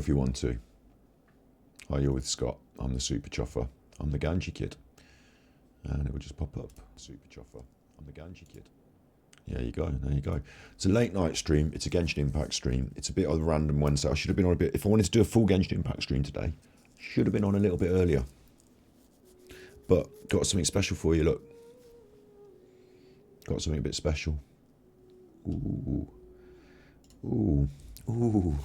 you want to. Hi, you're with Scott. I'm the Super Chuffer. I'm the Ganji Kid. And it will just pop up. Super Chuffer. I'm the Ganji Kid. There you go. There you go. It's a late night stream. It's a Genshin Impact stream. It's a bit of a random Wednesday. I should have been on a bit. If I wanted to do a full Genshin Impact stream today, should have been on a little bit earlier. But got something special for you. Look. Got something a bit special. Ooh. Ooh. Ooh.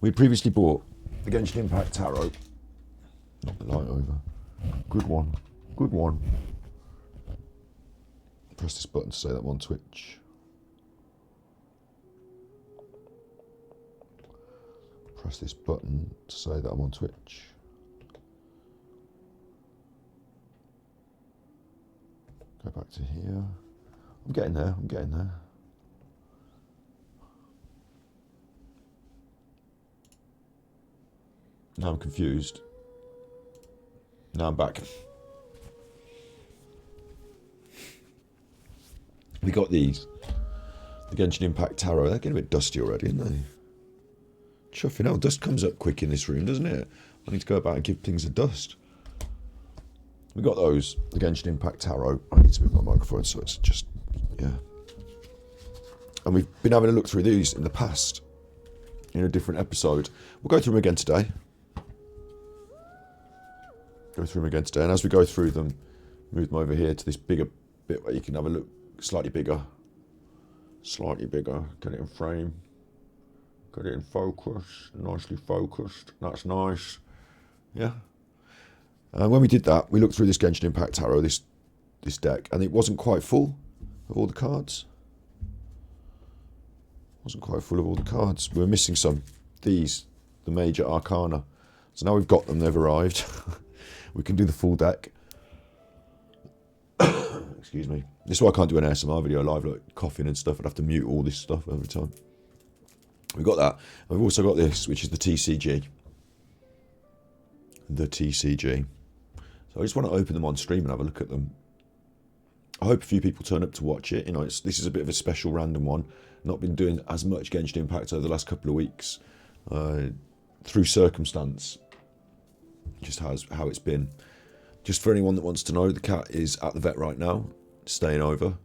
We previously bought the Genshin Impact Tarot. Knock the light over. Good one. Good one. Press this button to say that I'm on Twitch. Press this button to say that I'm on Twitch. Go back to here. I'm getting there. I'm getting there. Now I'm confused. Now I'm back. We got these. The Genshin Impact Tarot. They're getting a bit dusty already, aren't they? Chuffing out. Dust comes up quick in this room, doesn't it? I need to go about and give things a dust. We got those. The Genshin Impact Tarot. I need to move my microphone so it's just, yeah. And we've been having a look through these in the past. In a different episode. We'll go through them again today. Go through them again today. And as we go through them, move them over here to this bigger bit where you can have a look. Slightly bigger. Slightly bigger. Get it in frame. Get it in focus. Nicely focused. That's nice. Yeah. And when we did that, we looked through this Genshin Impact Tarot, this deck, and it wasn't quite full of all the cards. Wasn't quite full of all the cards. We were missing some. These, the major arcana. So now we've got them, they've arrived. We can do the full deck. Excuse me. This is why I can't do an ASMR video live, like coughing and stuff. I'd have to mute all this stuff every time. We've got that. And we've also got this, which is the TCG. The TCG. So I just want to open them on stream and have a look at them. I hope a few people turn up to watch it. You know, this is a bit of a special random one. Not been doing as much Genshin Impact over the last couple of weeks. Through circumstance. Just how it's been. Just for anyone that wants to know, the cat is at the vet right now, staying over.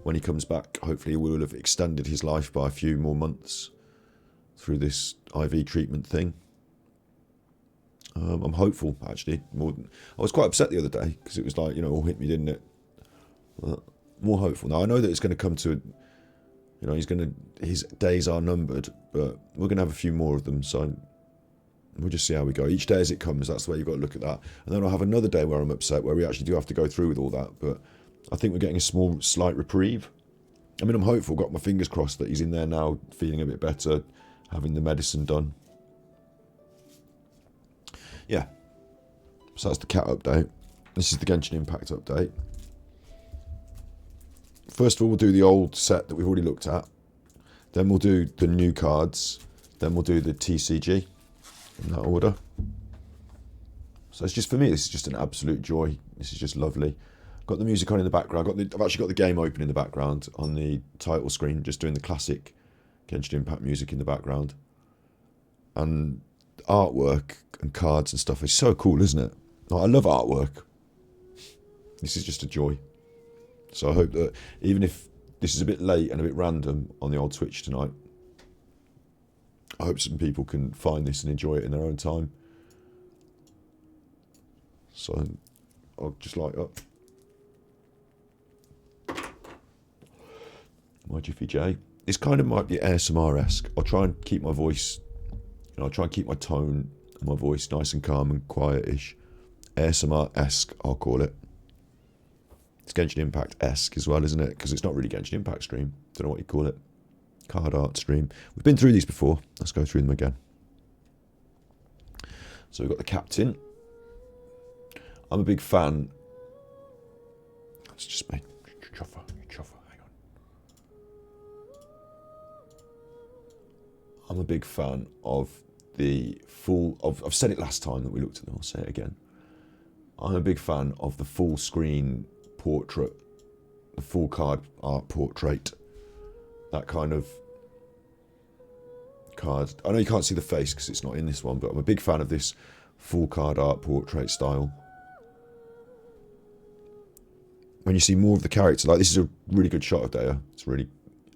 When he comes back, hopefully he will have extended his life by a few more months through this IV treatment thing. I'm hopeful, actually. I was quite upset the other day, because it was like, you know, all hit me, didn't it? More hopeful. Now, I know that it's going to come to, you know, his days are numbered, but we're going to have a few more of them, so we'll just see how we go. Each day as it comes, that's the way you've got to look at that. And then I'll have another day where I'm upset, where we actually do have to go through with all that. But I think we're getting a slight reprieve. I mean, I'm hopeful, got my fingers crossed that he's in there now, feeling a bit better, having the medicine done. Yeah. So that's the cat update. This is the Genshin Impact update. First of all, we'll do the old set that we've already looked at. Then we'll do the new cards. Then we'll do the TCG. In that order. So it's just, for me, this is just an absolute joy. This is just lovely. Got the music on in the background. I've actually got the game open in the background on the title screen, just doing the classic Genshin Impact music in the background. And artwork and cards and stuff is so cool, isn't it? I love artwork. This is just a joy. So I hope that even if this is a bit late and a bit random on the old Twitch tonight, I hope some people can find this and enjoy it in their own time. So I'll just light up my Jiffy J. This kind of might be ASMR-esque. I'll try and keep my voice, I'll try and keep my tone and my voice nice and calm and quiet-ish. ASMR-esque, I'll call it. It's Genshin Impact-esque as well, isn't it? Because it's not really Genshin Impact stream. Don't know what you call it. Card art stream. We've been through these before. Let's go through them again. So we've got the captain. I'm a big fan. That's just me. Chuffer, hang on. I'm a big fan of the full, I've said it last time that we looked at them, I'll say it again. I'm a big fan of the full screen portrait, the full card art portrait. That kind of card. I know you can't see the face because it's not in this one, but I'm a big fan of this full card art portrait style. When you see more of the character, like this is a really good shot of Dea. It's a really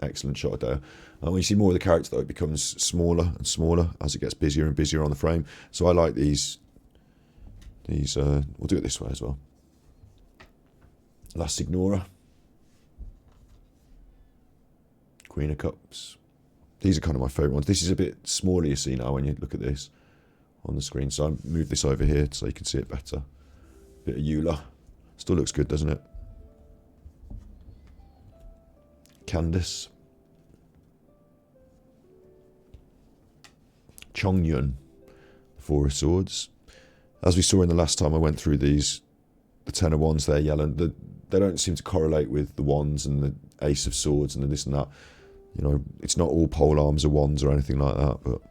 excellent shot of Dea. And when you see more of the character, though, it becomes smaller and smaller as it gets busier and busier on the frame. So I like these. We'll do it this way as well. La Signora. Queen of Cups. These are kind of my favourite ones. This is a bit smaller, you see, now when you look at this on the screen. So I move this over here so you can see it better. Bit of Eula. Still looks good, doesn't it? Candace. Chongyun. Four of Swords. As we saw in the last time I went through these, the Ten of Wands, they're yellow. They don't seem to correlate with the Wands and the Ace of Swords and the this and that. You know, it's not all pole arms or wands or anything like that, but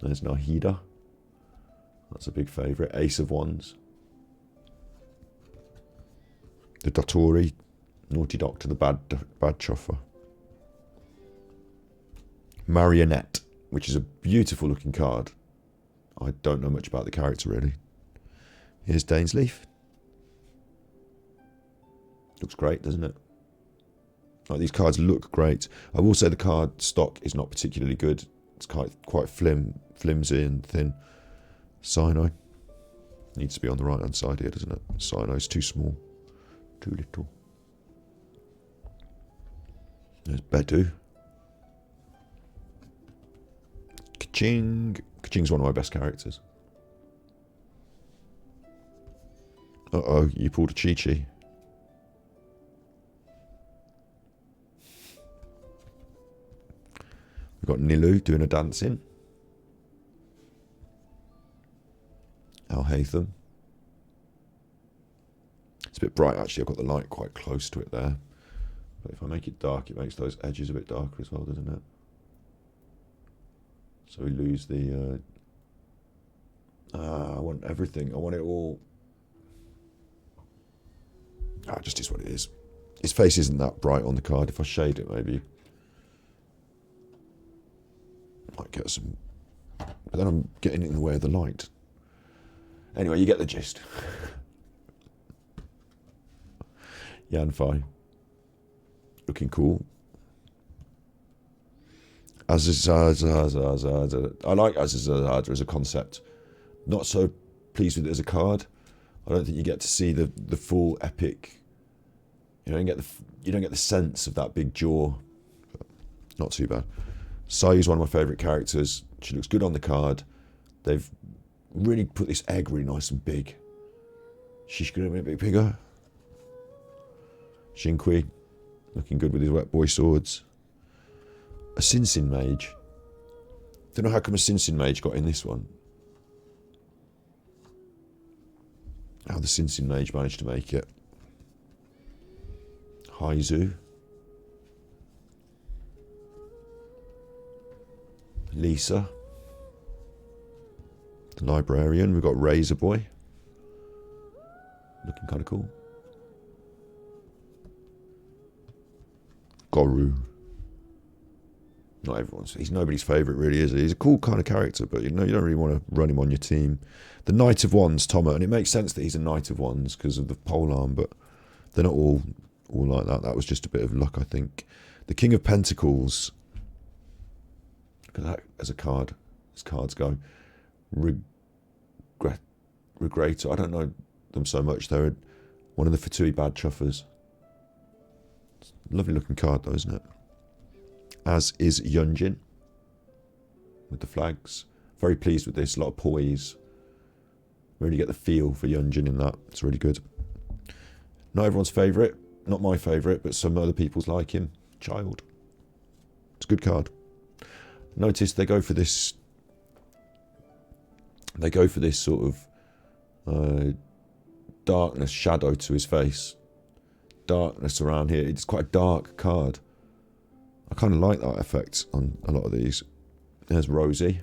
there's Nahida. That's a big favourite. Ace of Wands. The Dotori. Naughty Doctor, the bad chuffer. Marionette, which is a beautiful looking card. I don't know much about the character really. Here's Dainsleif. Looks great, doesn't it? Like, these cards look great. I will say the card stock is not particularly good. It's quite flimsy and thin. Sinai. Needs to be on the right hand side here, doesn't it? Sinai's too small. Too little. There's Bedu. Kaching. Kaching's one of my best characters. Uh-oh, you pulled a Chi-Chi. We've got Nilu doing a dancing. Al-Haytham. It's a bit bright actually, I've got the light quite close to it there. But if I make it dark, it makes those edges a bit darker as well, doesn't it? So we lose the... I want everything, I want it all. It just is what it is. His face isn't that bright on the card. If I shade it maybe... might get some... But then I'm getting in the way of the light. Anyway, you get the gist. Yanfei. Looking cool. Azazaza. I like Azazaza as a concept. Not so pleased with it as a card. I don't think you get to see the full epic. You don't get the sense of that big jaw. But not too bad. Sayu's one of my favourite characters. She looks good on the card. They've really put this egg really nice and big. She's going to be a bit bigger. Xingqi, looking good with his wet boy swords. A Sinsin Mage. Don't know how come a Sinsin Mage got in this one. How the Sinsin Mage managed to make it. Haizu. Lisa. The Librarian. We've got Razor Boy. Looking kind of cool. Goru. Not everyone's. He's nobody's favourite, really, is he? He's a cool kind of character, but you know, you don't really want to run him on your team. The Knight of Wands, Toma, and it makes sense that he's a Knight of Wands because of the polearm, but they're not all like that. That was just a bit of luck, I think. The King of Pentacles. Look at that as a card, as cards go. Regrettor. I don't know them so much. They're one of the Fatui bad chuffers. Lovely looking card though, isn't it? As is Yunjin with the flags. Very pleased with this. A lot of poise. Really get the feel for Yunjin in that. It's really good. Not everyone's favourite. Not my favourite, but some other people's like him. Child. It's a good card. Notice they go for this. They go for this sort of darkness, shadow to his face. Darkness around here. It's quite a dark card. I kind of like that effect on a lot of these. There's Rosie.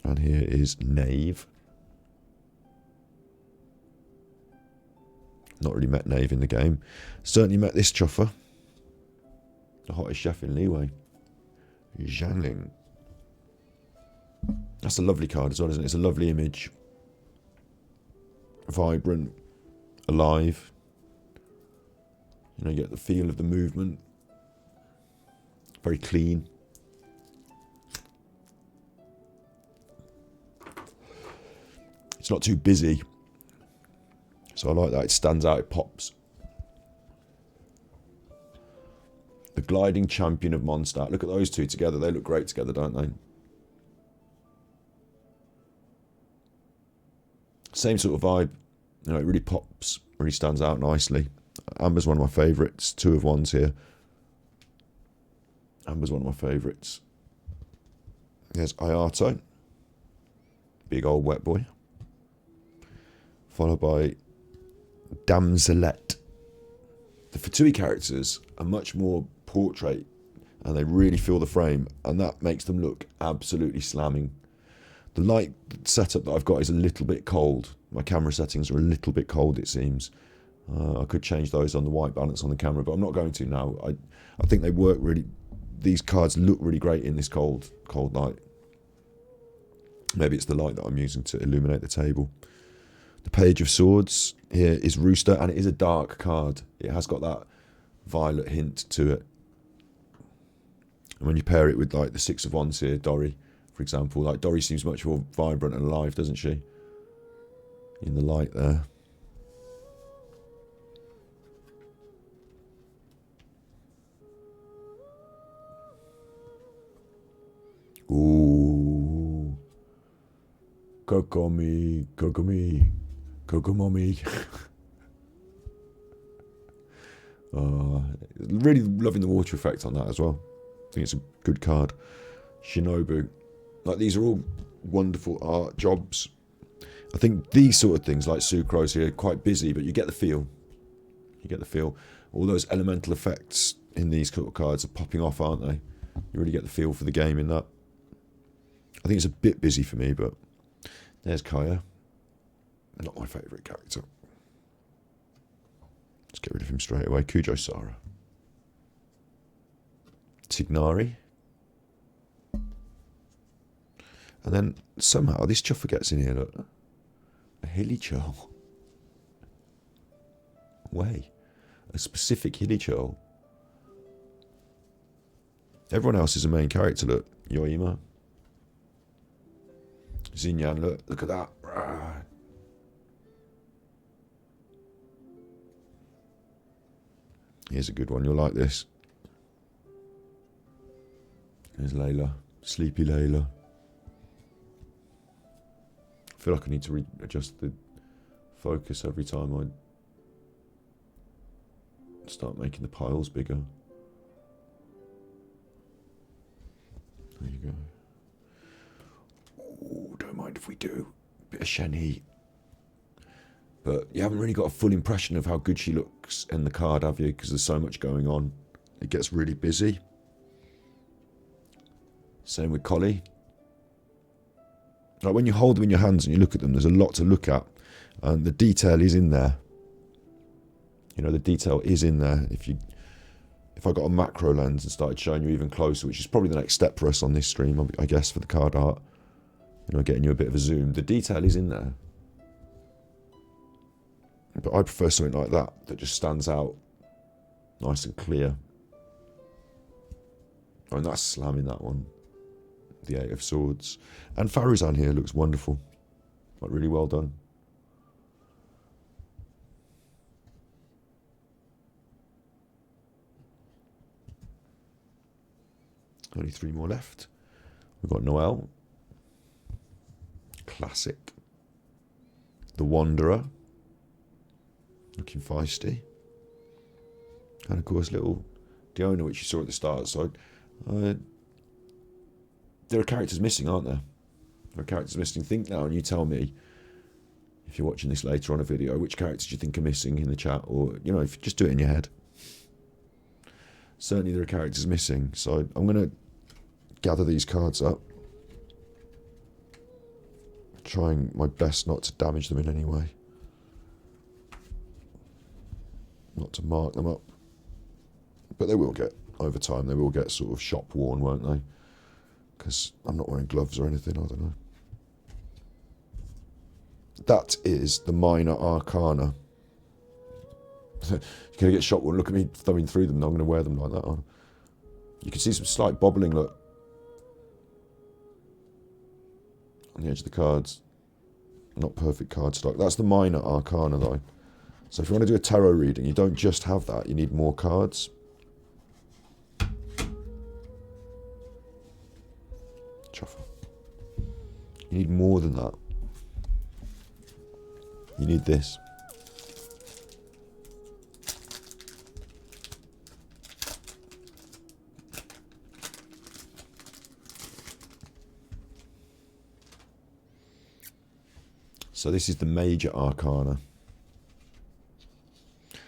And here is Knave. Not really met Knave in the game. Certainly met this chuffer. The hottest chef in Leeway. Zhangling. That's a lovely card as well, isn't it? It's a lovely image. Vibrant, alive. You know, you get the feel of the movement. Very clean. It's not too busy. So I like that. It stands out, it pops. The Gliding Champion of Mondstadt. Look at those two together. They look great together, don't they? Same sort of vibe. You know, it really pops, really stands out nicely. Amber's one of my favourites. 2 of 1s here. Amber's one of my favourites. There's Ayato. Big old wet boy. Followed by Damselette. The Fatui characters are much more portrait and they really feel the frame, and that makes them look absolutely slamming. The light setup that I've got is a little bit cold. My camera settings are a little bit cold, it seems. I could change those on the white balance on the camera, but I'm not going to now. I think they work really. These cards look really great in this cold light. Maybe it's the light that I'm using to illuminate the table. The Page of Swords here is Rooster, and it is a dark card. It has got that violet hint to it. And when you pair it with like the 6 of Wands here, Dori, for example, like Dori seems much more vibrant and alive, doesn't she? In the light there. Ooh. Kokomi, Kokomi, Kokomomi. Really loving the water effect on that as well. I think it's a good card. Shinobu. Like, these are all wonderful art jobs. I think these sort of things, like Sucrose here, are quite busy, but you get the feel. You get the feel. All those elemental effects in these sort of cards are popping off, aren't they? You really get the feel for the game in that. I think it's a bit busy for me, but there's Kaya. Not my favourite character. Let's get rid of him straight away. Kujo Sara. Tignari. And then somehow this chuffer gets in here, look. A Hilichurl. Way. A specific Hilichurl. Everyone else is a main character, look. Yoima. Xinyan, look at that. Here's a good one, you'll like this. There's Layla. Sleepy Layla. I feel like I need to adjust the focus every time I start making the piles bigger. There you go. Ooh, don't mind if we do. Bit of Shenhe. But you haven't really got a full impression of how good she looks in the card, have you? Because there's so much going on. It gets really busy. Same with Collie. Like, when you hold them in your hands and you look at them, there's a lot to look at. And the detail is in there. You know, the detail is in there. If I got a macro lens and started showing you even closer, which is probably the next step for us on this stream, I guess, for the card art, you know, getting you a bit of a zoom, the detail is in there. But I prefer something like that just stands out nice and clear. Oh, and that's slamming, that one. The 8 of Swords. And Faruzan here looks wonderful. Like, really well done. Only 3 more left. We've got Noel. Classic. The Wanderer. Looking feisty. And of course little Diona, which you saw at the start. So there are characters missing, aren't there? There are characters missing. Think now and you tell me, if you're watching this later on a video, which characters you think are missing in the chat, or, you know, if you just do it in your head. Certainly there are characters missing. So I'm going to gather these cards up. Trying my best not to damage them in any way. Not to mark them up. But they will get, over time, they will get sort of shop worn, won't they? because I'm not wearing gloves or anything, I don't know. That is the Minor Arcana. You're going to get shot. Well, look at me thumbing through them. I'm going to wear them like that on. You can see some slight bobbling, look, on the edge of the cards. Not perfect card stock. That's the Minor Arcana, though. So if you want to do a tarot reading, you don't just have that. You need more cards. Chuffer. You need more than that. You need this. So this is the Major Arcana.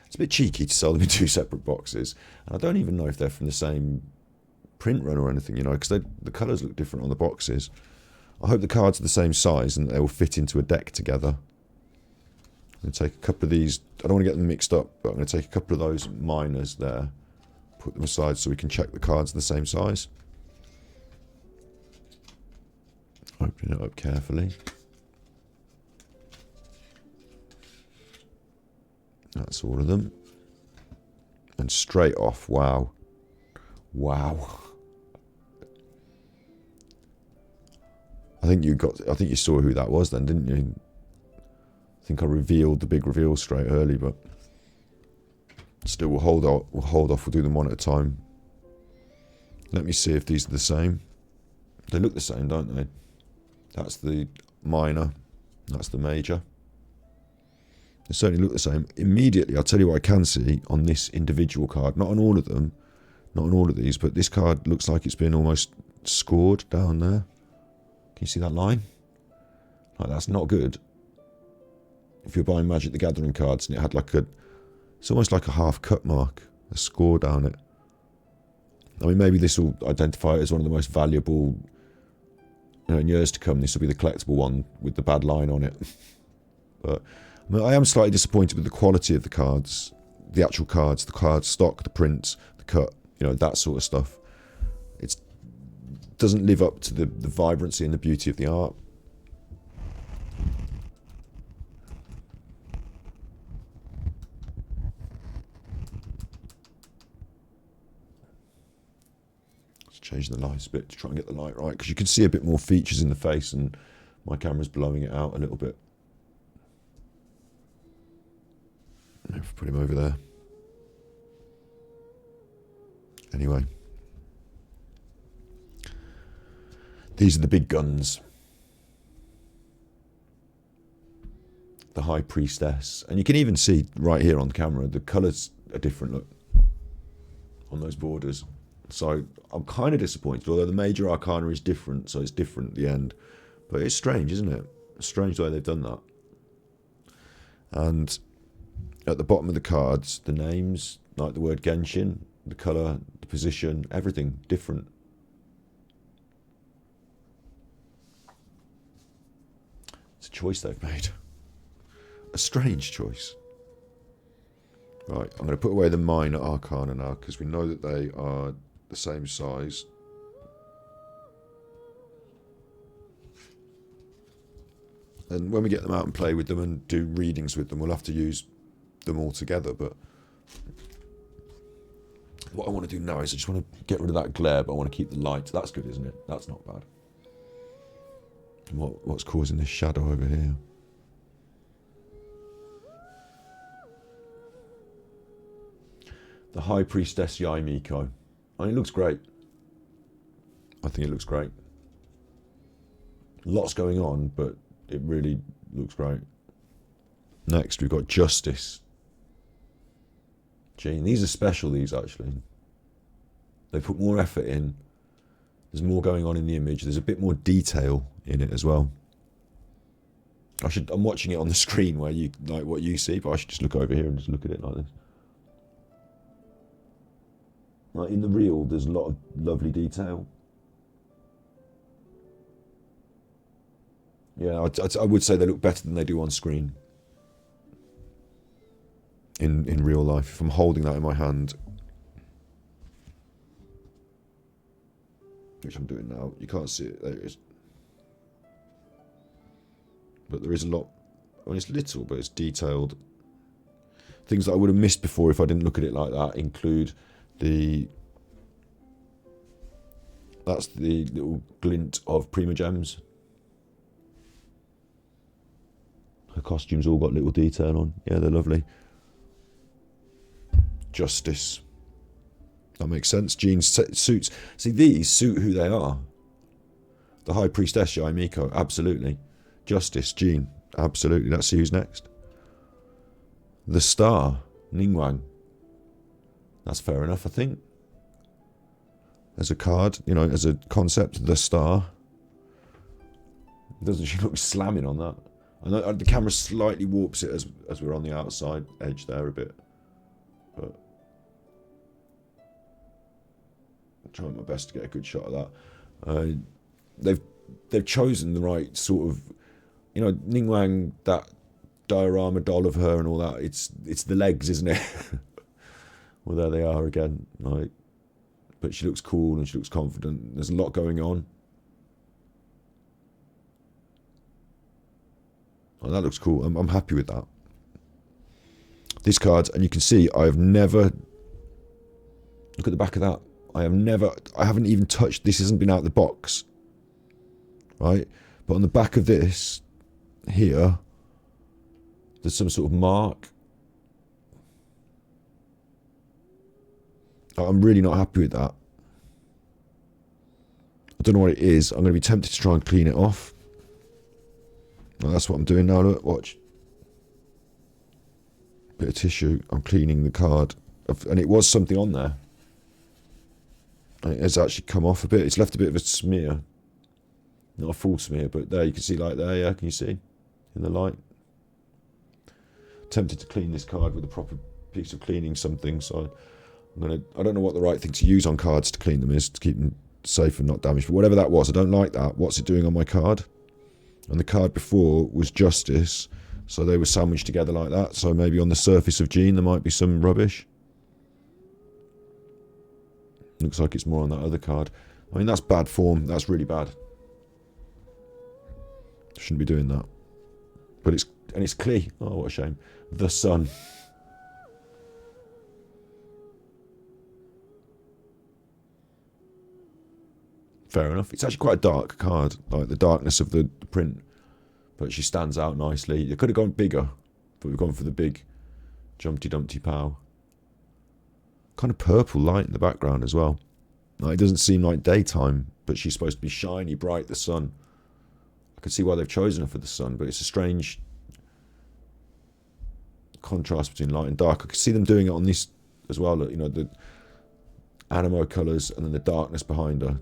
It's a bit cheeky to sell them in two separate boxes. And I don't even know if they're from the same print run or anything, you know, because the colours look different on the boxes. I hope the cards are the same size and they will fit into a deck together. I'm going to take a couple of these. I don't want to get them mixed up, but I'm going to take a couple of those minors there, put them aside so we can check the cards are the same size. Opening it up carefully. That's all of them. And straight off, wow. Wow. I think you saw who that was then, didn't you? I think I revealed the big reveal straight early, but still we'll hold off, we'll do them one at a time. Let me see if these are the same. They look the same, don't they? That's the minor, that's the major. They certainly look the same. Immediately, I'll tell you what I can see on this individual card. Not on all of them, not on all of these, but this card looks like it's been almost scored down there. Can you see that line? Like, that's not good. If you're buying Magic the Gathering cards and it had like it's almost like a half cut mark, a score down it. I mean, maybe this will identify it as one of the most valuable, you know, in years to come. This will be the collectible one with the bad line on it. But I mean, I am slightly disappointed with the quality of the cards, the actual cards, the card stock, the prints, the cut, you know, that sort of stuff. It doesn't live up to the vibrancy and the beauty of the art. Let's change the lights a bit to try and get the light right, because you can see a bit more features in the face and my camera's blowing it out a little bit. Put him over there. Anyway. These are the big guns. The High Priestess. And you can even see right here on the camera, the colours are different, look, on those borders. So I'm kind of disappointed, although the Major Arcana is different, so it's different at the end. But it's strange, isn't it? It's strange the way they've done that. And at the bottom of the cards, the names, like the word Genshin, the colour, the position, everything different. It's a choice they've made. A strange choice. Right, I'm going to put away the Minor Arcana now, because we know that they are the same size. And when we get them out and play with them and do readings with them, we'll have to use them all together. But what I want to do now is I just want to get rid of that glare, but I want to keep the light. That's good, isn't it? That's not bad. What's causing this shadow over here? The High Priestess Yaimiko. I mean, it looks great. I think it looks great. Lots going on, but it really looks great. Next, we've got Justice. Gee, these are special, these, actually. They put more effort in. There's more going on in the image. There's a bit more detail in it as well. I'm watching it on the screen where you like what you see, but I should just look over here and just look at it like this. Like in the reel, there's a lot of lovely detail. Yeah, I would say they look better than they do on screen. In real life, if I'm holding that in my hand. which I'm doing now. You can't see it. There it is. But there is a lot. I mean, it's little, but it's detailed. Things that I would have missed before if I didn't look at it like that include that's the little glint of Prima Gems. Her costumes all got little detail on. Yeah, they're lovely. Justice. That makes sense. Jean's suits. See, these suit who they are. The High Priestess, Yai Miko, absolutely. Justice, Jean, absolutely. Let's see who's next. The Star, Ningguang. That's fair enough, I think. As a card, you know, as a concept, The Star. Doesn't she look slamming on that? I know the camera slightly warps it as we're on the outside edge there a bit. But I'm trying my best to get a good shot of that. They've chosen the right sort of, you know, Ningguang, that diorama doll of her and all that. It's the legs, isn't it? Well, there they are again. Like, but she looks cool and she looks confident. There's a lot going on. Oh, that looks cool. I'm happy with that. These cards, and you can see I have never. Look at the back of that. I haven't even touched. This hasn't been out of the box, right? But on the back of this here, there's some sort of mark. I'm really not happy with that. I don't know what it is. I'm going to be tempted to try and clean it off. Well, that's what I'm doing now. Look, watch. Bit of tissue. I'm cleaning the card. And it was something on there. And it has actually come off a bit. It's left a bit of a smear. Not a full smear, but there you can see, like there, yeah, can you see? In the light. Tempted to clean this card with a proper piece of cleaning something, so I don't know what the right thing to use on cards to clean them is, to keep them safe and not damaged. But whatever that was, I don't like that. What's it doing on my card? And the card before was Justice, so they were sandwiched together like that. So maybe on the surface of Jean there might be some rubbish. Looks like it's more on that other card. I mean, that's bad form. That's really bad. Shouldn't be doing that. But it's Klee. Oh, what a shame. The Sun. Fair enough. It's actually quite a dark card, like the darkness of the print. But she stands out nicely. It could have gone bigger, but we've gone for the big Jumpty Dumpty Pow. Kind of purple light in the background as well. Like, it doesn't seem like daytime, but she's supposed to be shiny, bright, the sun. I can see why they've chosen her for the sun, but it's a strange contrast between light and dark. I can see them doing it on this as well. Look, you know, the animo colours and then the darkness behind her.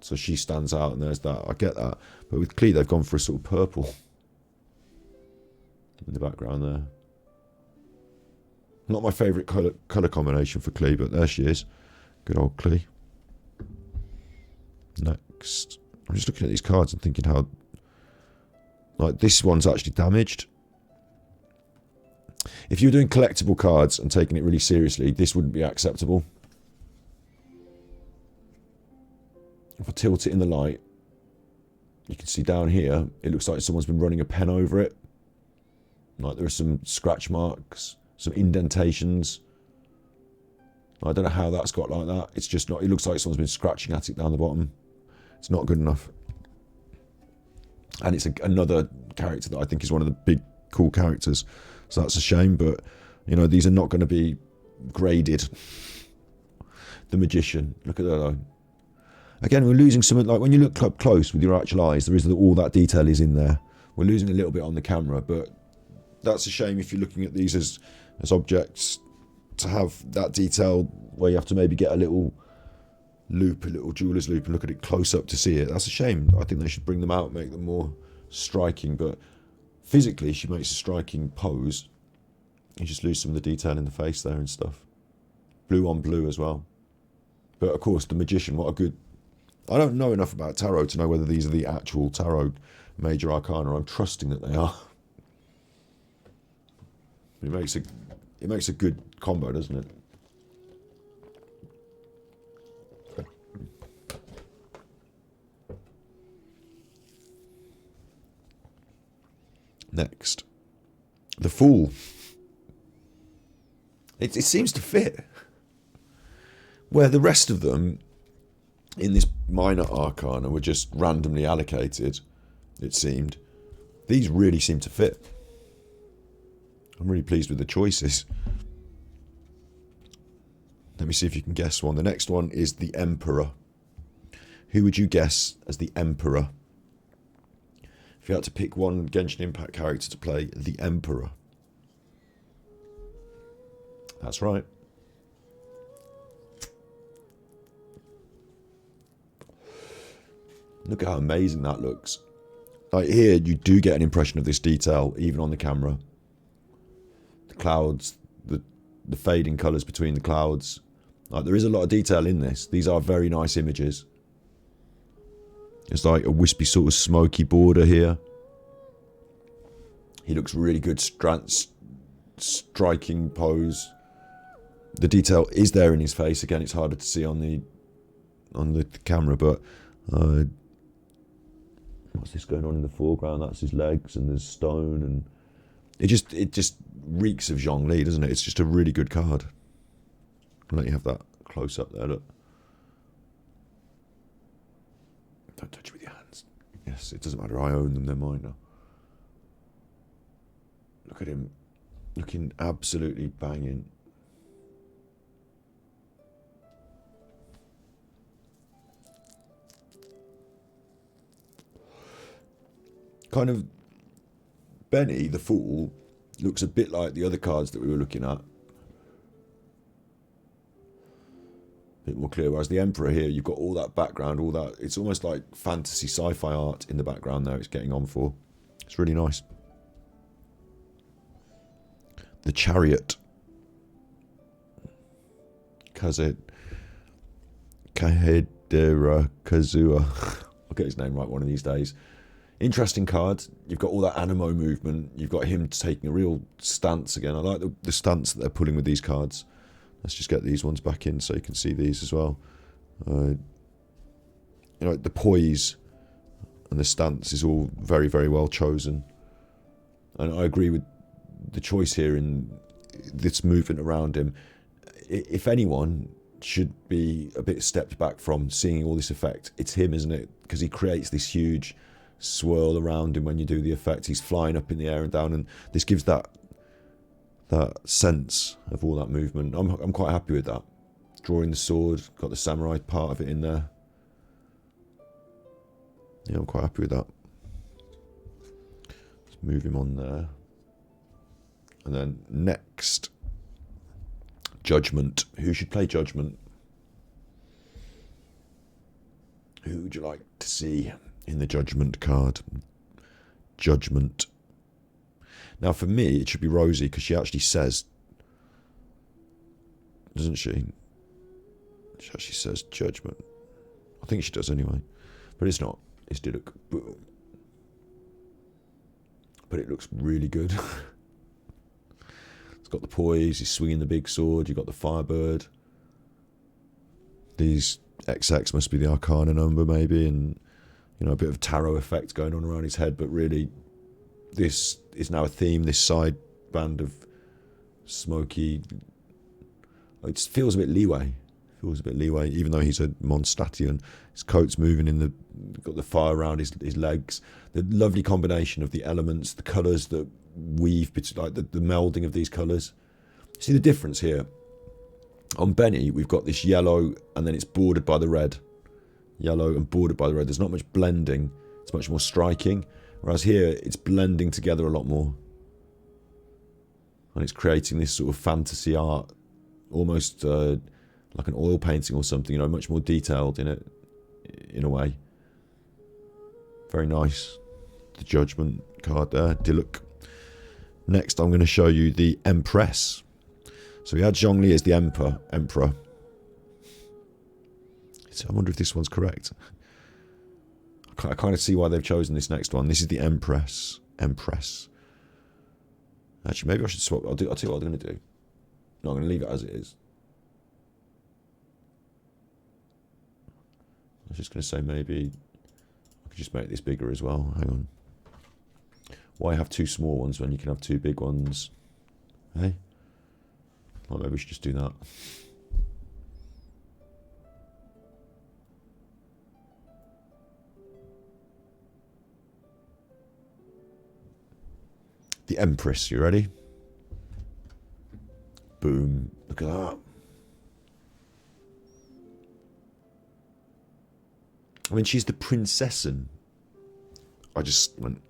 So she stands out, and there's that. I get that. But with Klee, they've gone for a sort of purple in the background there. Not my favourite colour combination for Klee, but there she is. Good old Klee. Next. I'm just looking at these cards and thinking how... Like, this one's actually damaged. If you're doing collectible cards and taking it really seriously, this wouldn't be acceptable. If I tilt it in the light, you can see down here, it looks like someone's been running a pen over it. Like, there are some scratch marks, some indentations. I don't know how that's got like that. It's just not, it looks like someone's been scratching at it down the bottom. It's not good enough. And it's another character that I think is one of the big, cool characters. So that's a shame, but, you know, these are not going to be graded. The Magician, look at that though. Again, we're losing some, like when you look up close with your actual eyes, there is all that detail is in there. We're losing a little bit on the camera, but that's a shame if you're looking at these as objects, to have that detail where you have to maybe get a little loop, a little jeweler's loop, and look at it close up to see it. That's a shame. I think they should bring them out, make them more striking, but physically she makes a striking pose. You just lose some of the detail in the face there and stuff. Blue on blue as well. But of course, the Magician, what a good... I don't know enough about tarot to know whether these are the actual tarot major arcana. I'm trusting that they are. It makes a good combo, doesn't it? Next, the Fool. It seems to fit. Where the rest of them in this minor arcana were just randomly allocated, it seemed. These really seem to fit. I'm really pleased with the choices. Let me see if you can guess one. The next one is the Emperor. Who would you guess as the Emperor? If you had to pick one Genshin Impact character to play, the Emperor. That's right. Look at how amazing that looks. Like here, you do get an impression of this detail, even on the camera. The clouds, the fading colours between the clouds. Like, there is a lot of detail in this. These are very nice images. It's like a wispy sort of smoky border here. He looks really good, striking pose. The detail is there in his face. Again, it's harder to see on the camera, but what's this going on in the foreground? That's his legs, and there's stone, and it just reeks of Zhongli, doesn't it? It's just a really good card. I'll let you have that close up there. Look. Don't touch it with your hands. Yes, it doesn't matter. I own them. They're mine now. Look at him, looking absolutely banging. Kind of, Benny, the Fool, looks a bit like the other cards that we were looking at. A bit more clear, whereas the Emperor here, you've got all that background, all that, it's almost like fantasy sci-fi art in the background there it's getting on for. It's really nice. The Chariot. Kahedera Kazua. I'll get his name right one of these days. Interesting card. You've got all that animo movement. You've got him taking a real stance again. I like the stance that they're pulling with these cards. Let's just get these ones back in so you can see these as well. You know, the poise and the stance is all very, very well chosen. And I agree with the choice here in this movement around him. If anyone should be a bit stepped back from seeing all this effect, it's him, isn't it? Because he creates this huge swirl around him when you do the effect. He's flying up in the air and down, and this gives that sense of all that movement. I'm quite happy with that. Drawing the sword, got the samurai part of it in there. Yeah, I'm quite happy with that. Let's move him on there. And then next, Judgment. Who should play Judgment? Who would you like to see in the Judgment card? Judgment. Now for me, it should be Rosie, because she actually says, doesn't she? She actually says Judgment. I think she does anyway. But it's not. It's Diluc. Boom. But it looks really good. It's got the poise, he's swinging the big sword, you've got the Firebird. These XX must be the Arcana number maybe, and you know, a bit of tarot effect going on around his head, but really this is now a theme, this side band of smoky. It feels a bit leeway. Even though he's a Mondstadtian. His coat's moving in got the fire around his legs. The lovely combination of the elements, the colours that weave, like the melding of these colours. See the difference here? On Benny, we've got this yellow, and then it's bordered by the red. Yellow and bordered by the red. There's not much blending. It's much more striking. Whereas here, it's blending together a lot more. And it's creating this sort of fantasy art, almost like an oil painting or something, you know, much more detailed in it, in a way. Very nice. The Judgment card there, Diluc. Next, I'm going to show you the Empress. So we had Zhongli as the Emperor. So I wonder if this one's correct. I kind of see why they've chosen this next one. This is the Empress. Actually, maybe I should swap. I'll tell you what I'm going to do. No, I'm going to leave it as it is. I was just going to say maybe I could just make this bigger as well. Hang on. Why have two small ones when you can have two big ones? Hey? Well, maybe we should just do that. The Empress, you ready? Boom. Look at that. I mean, she's the princessin. I just went,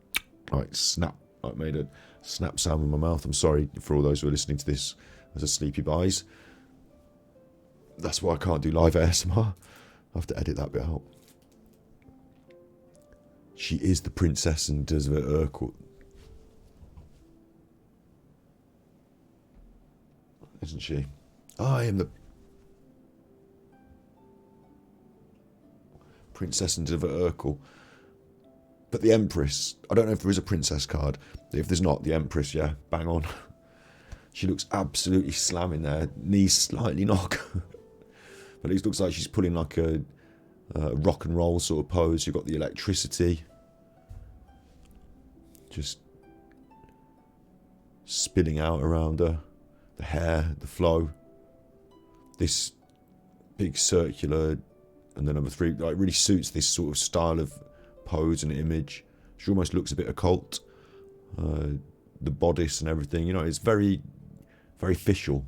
like, snap. I made a snap sound with my mouth. I'm sorry for all those who are listening to this as a sleepy buys. That's why I can't do live ASMR. I have to edit that bit out. She is the princessin des Urkel. Isn't she? I am the princess into Urkel. But the Empress, I don't know if there is a princess card. If there's not, the Empress, yeah, bang on. She looks absolutely slamming there. Knees slightly knock. But it looks like she's pulling like a rock and roll sort of pose. You've got the electricity. Just spilling out around her. The hair, the flow. This big circular, and then number 3, like, really suits this sort of style of pose and image. She almost looks a bit occult. The bodice and everything, you know, it's very, very Fischl.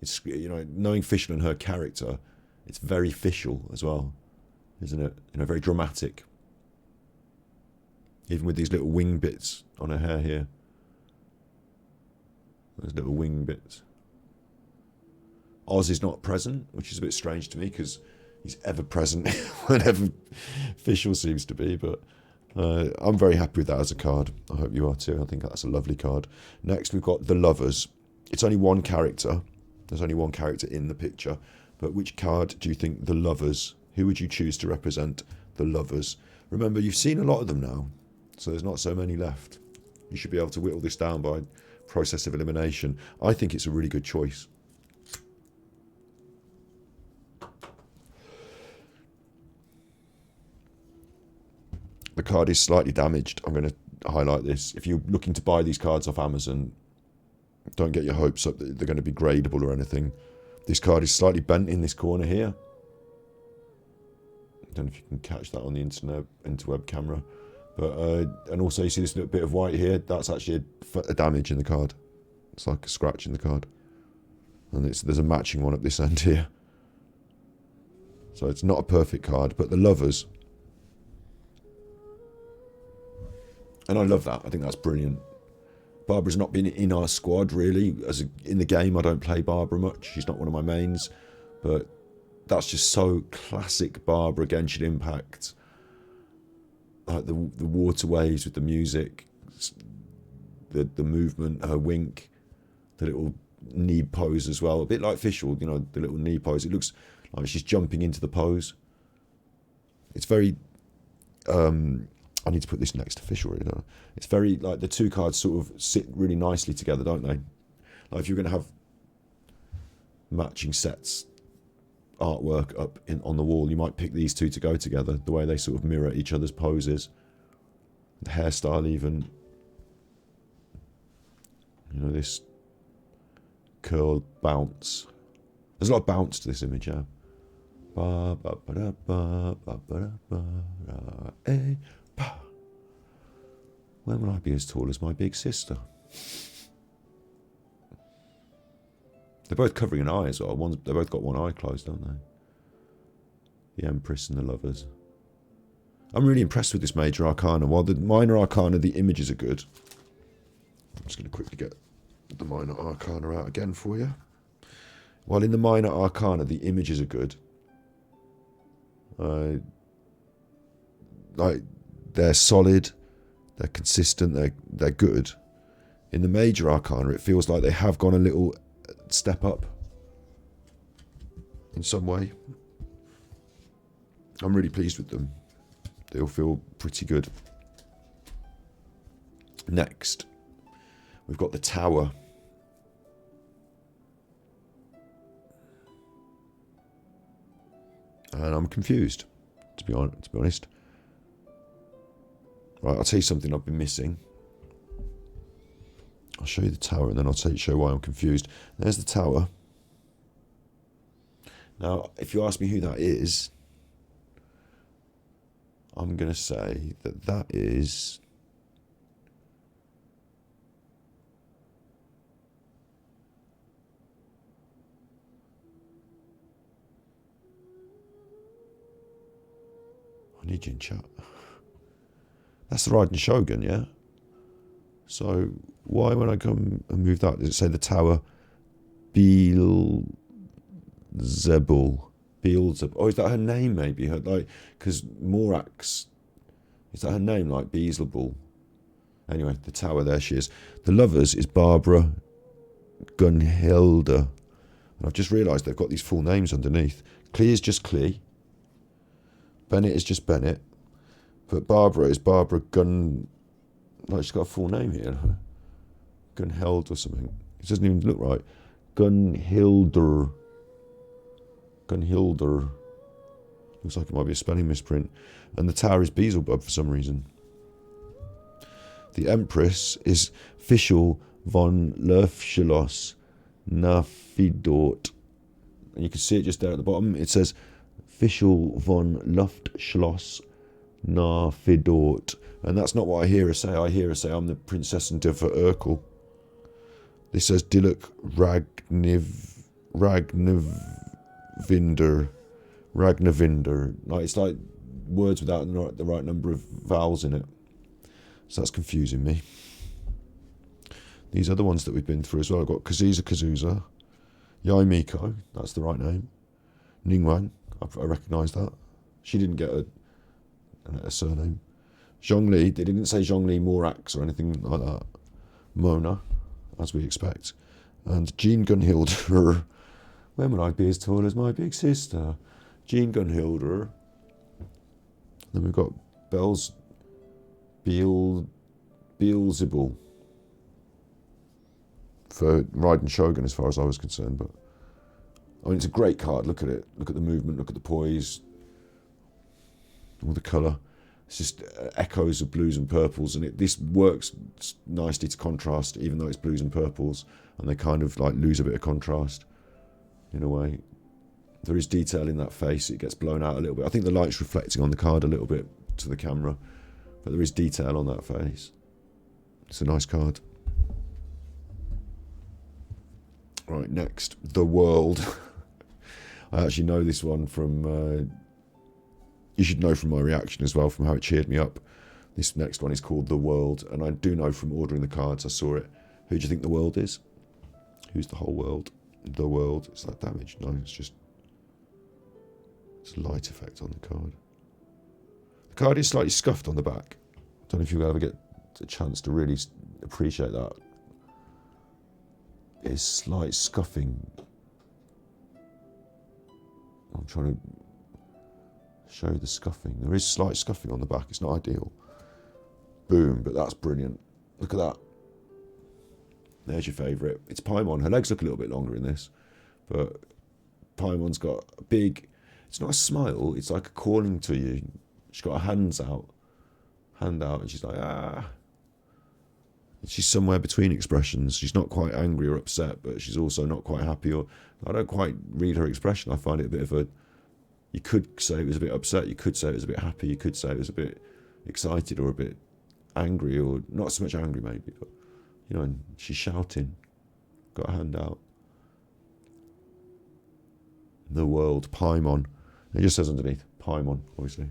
It's, you know, knowing Fischl and her character, it's very Fischl as well, isn't it? You know, very dramatic. Even with these little wing bits on her hair here. Those little wing bits. Oz is not present, which is a bit strange to me because he's ever present whenever Fischl seems to be. But I'm very happy with that as a card. I hope you are too. I think that's a lovely card. Next, we've got the Lovers. It's only one character. There's only one character in the picture. But which card do you think the Lovers? Who would you choose to represent the Lovers? Remember, you've seen a lot of them now, so there's not so many left. You should be able to whittle this down by process of elimination. I think it's a really good choice. The card is slightly damaged. I'm going to highlight this. If you're looking to buy these cards off Amazon, don't get your hopes up that they're going to be gradable or anything. This card is slightly bent in this corner here. I don't know if you can catch that on the interweb camera. But and also you see this little bit of white here. That's actually a damage in the card. It's like a scratch in the card. And there's a matching one at this end here. So it's not a perfect card, but the Lovers. And I love that. I think that's brilliant. Barbara's not been in our squad, really. In the game, I don't play Barbara much. She's not one of my mains. But that's just so classic Barbara, Genshin Impact. Like the waterways with the music, the movement, her wink, the little knee pose as well. A bit like Fischl, you know, the little knee pose. It looks like she's jumping into the pose. It's very... I need to put this next to Fischl, really, don't I? It's very, like, the two cards sort of sit really nicely together, don't they? Like, if you're going to have matching sets, artwork up on the wall, you might pick these two to go together, the way they sort of mirror each other's poses. The hairstyle even. You know, this curl bounce. There's a lot of bounce to this image, yeah. Ba, ba, ba, da, ba, ba, ba, da, ba, da, eh. When will I be as tall as my big sister? They're both covering an eye as well. They've both got one eye closed, don't they? The Empress and the Lovers. I'm really impressed with this Major Arcana. While the Minor Arcana, the images are good. I'm just going to quickly get the Minor Arcana out again for you. While in the Minor Arcana, the images are good. Like, they're solid, they're consistent, they're good. In the Major Arcana, it feels like they have gone a little step up in some way. I'm really pleased with them. They all feel pretty good. Next, we've got the Tower. And I'm confused, to be honest. Right, I'll tell you something I've been missing. I'll show you the tower and then I'll show why I'm confused. There's the tower. Now, if you ask me who that is, I'm going to say that that is... I need you in chat. That's the Raiden Shogun, yeah? So why when I come and move that, does it say the tower Beelzebul? Beelzebul. Oh, is that her name maybe? Her, like, because Morax, is that her name, like Beelzebul? Anyway, the tower, there she is. The lovers is Barbara Gunhilde. And I've just realised they've got these full names underneath. Clee is just Clee. Bennett is just Bennett. But Barbara is Barbara Gun... Like, she's got a full name here. Gunhilde or something. It doesn't even look right. Gunhilder. Gunhilder. Looks like it might be a spelling misprint. And the tower is Beelzebub for some reason. The Empress is Fischl von Lufschloss Nafidort. And you can see it just there at the bottom. It says Fischl von Luftschloss Nafidort. And that's not what I hear her say. I hear her say, I'm the Princess and Diva Urkel. This says Diluk Ragnavinder. Like, it's like words without the right number of vowels in it. So that's confusing me. These are the ones that we've been through as well. I've got Kazuza, Yai Miko, that's the right name. Ningwang, I recognise that. She didn't get a surname. Zhongli, they didn't say Zhongli Morax or anything like that. Mona, as we expect. And Jean Gunhilder. When will I be as tall as my big sister? Jean Gunhilder. Then we've got Beelzebul for Raiden Shogun as far as I was concerned. But I mean, it's a great card. Look at it. Look at the movement. Look at the poise. All the colour. It's just echoes of blues and purples, and this works nicely to contrast, even though it's blues and purples, and they kind of like lose a bit of contrast in a way. There is detail in that face. It gets blown out a little bit. I think the light's reflecting on the card a little bit to the camera, but there is detail on that face. It's a nice card. Right, next, The World. I actually know this one from... you should know from my reaction as well, from how it cheered me up. This next one is called The World, and I do know from ordering the cards, I saw it. Who do you think the world is? Who's the whole world? The world. Is that damage? No, it's just... it's a light effect on the card. The card is slightly scuffed on the back. I don't know if you'll ever get a chance to really appreciate that. It's slight scuffing. I'm trying to show the scuffing. There is slight scuffing on the back. It's not ideal. Boom, but that's brilliant. Look at that. There's your favourite. It's Paimon. Her legs look a little bit longer in this, but Paimon's got a big... it's not a smile. It's like a calling to you. She's got her hand out, and she's like, ah. She's somewhere between expressions. She's not quite angry or upset, but she's also not quite happy. Or I don't quite read her expression. I find it a bit of a... you could say it was a bit upset. You could say it was a bit happy. You could say it was a bit excited or a bit angry, or not so much angry maybe. But, you know, and she's shouting. Got her hand out. The World, Paimon. It just says underneath, Paimon, obviously.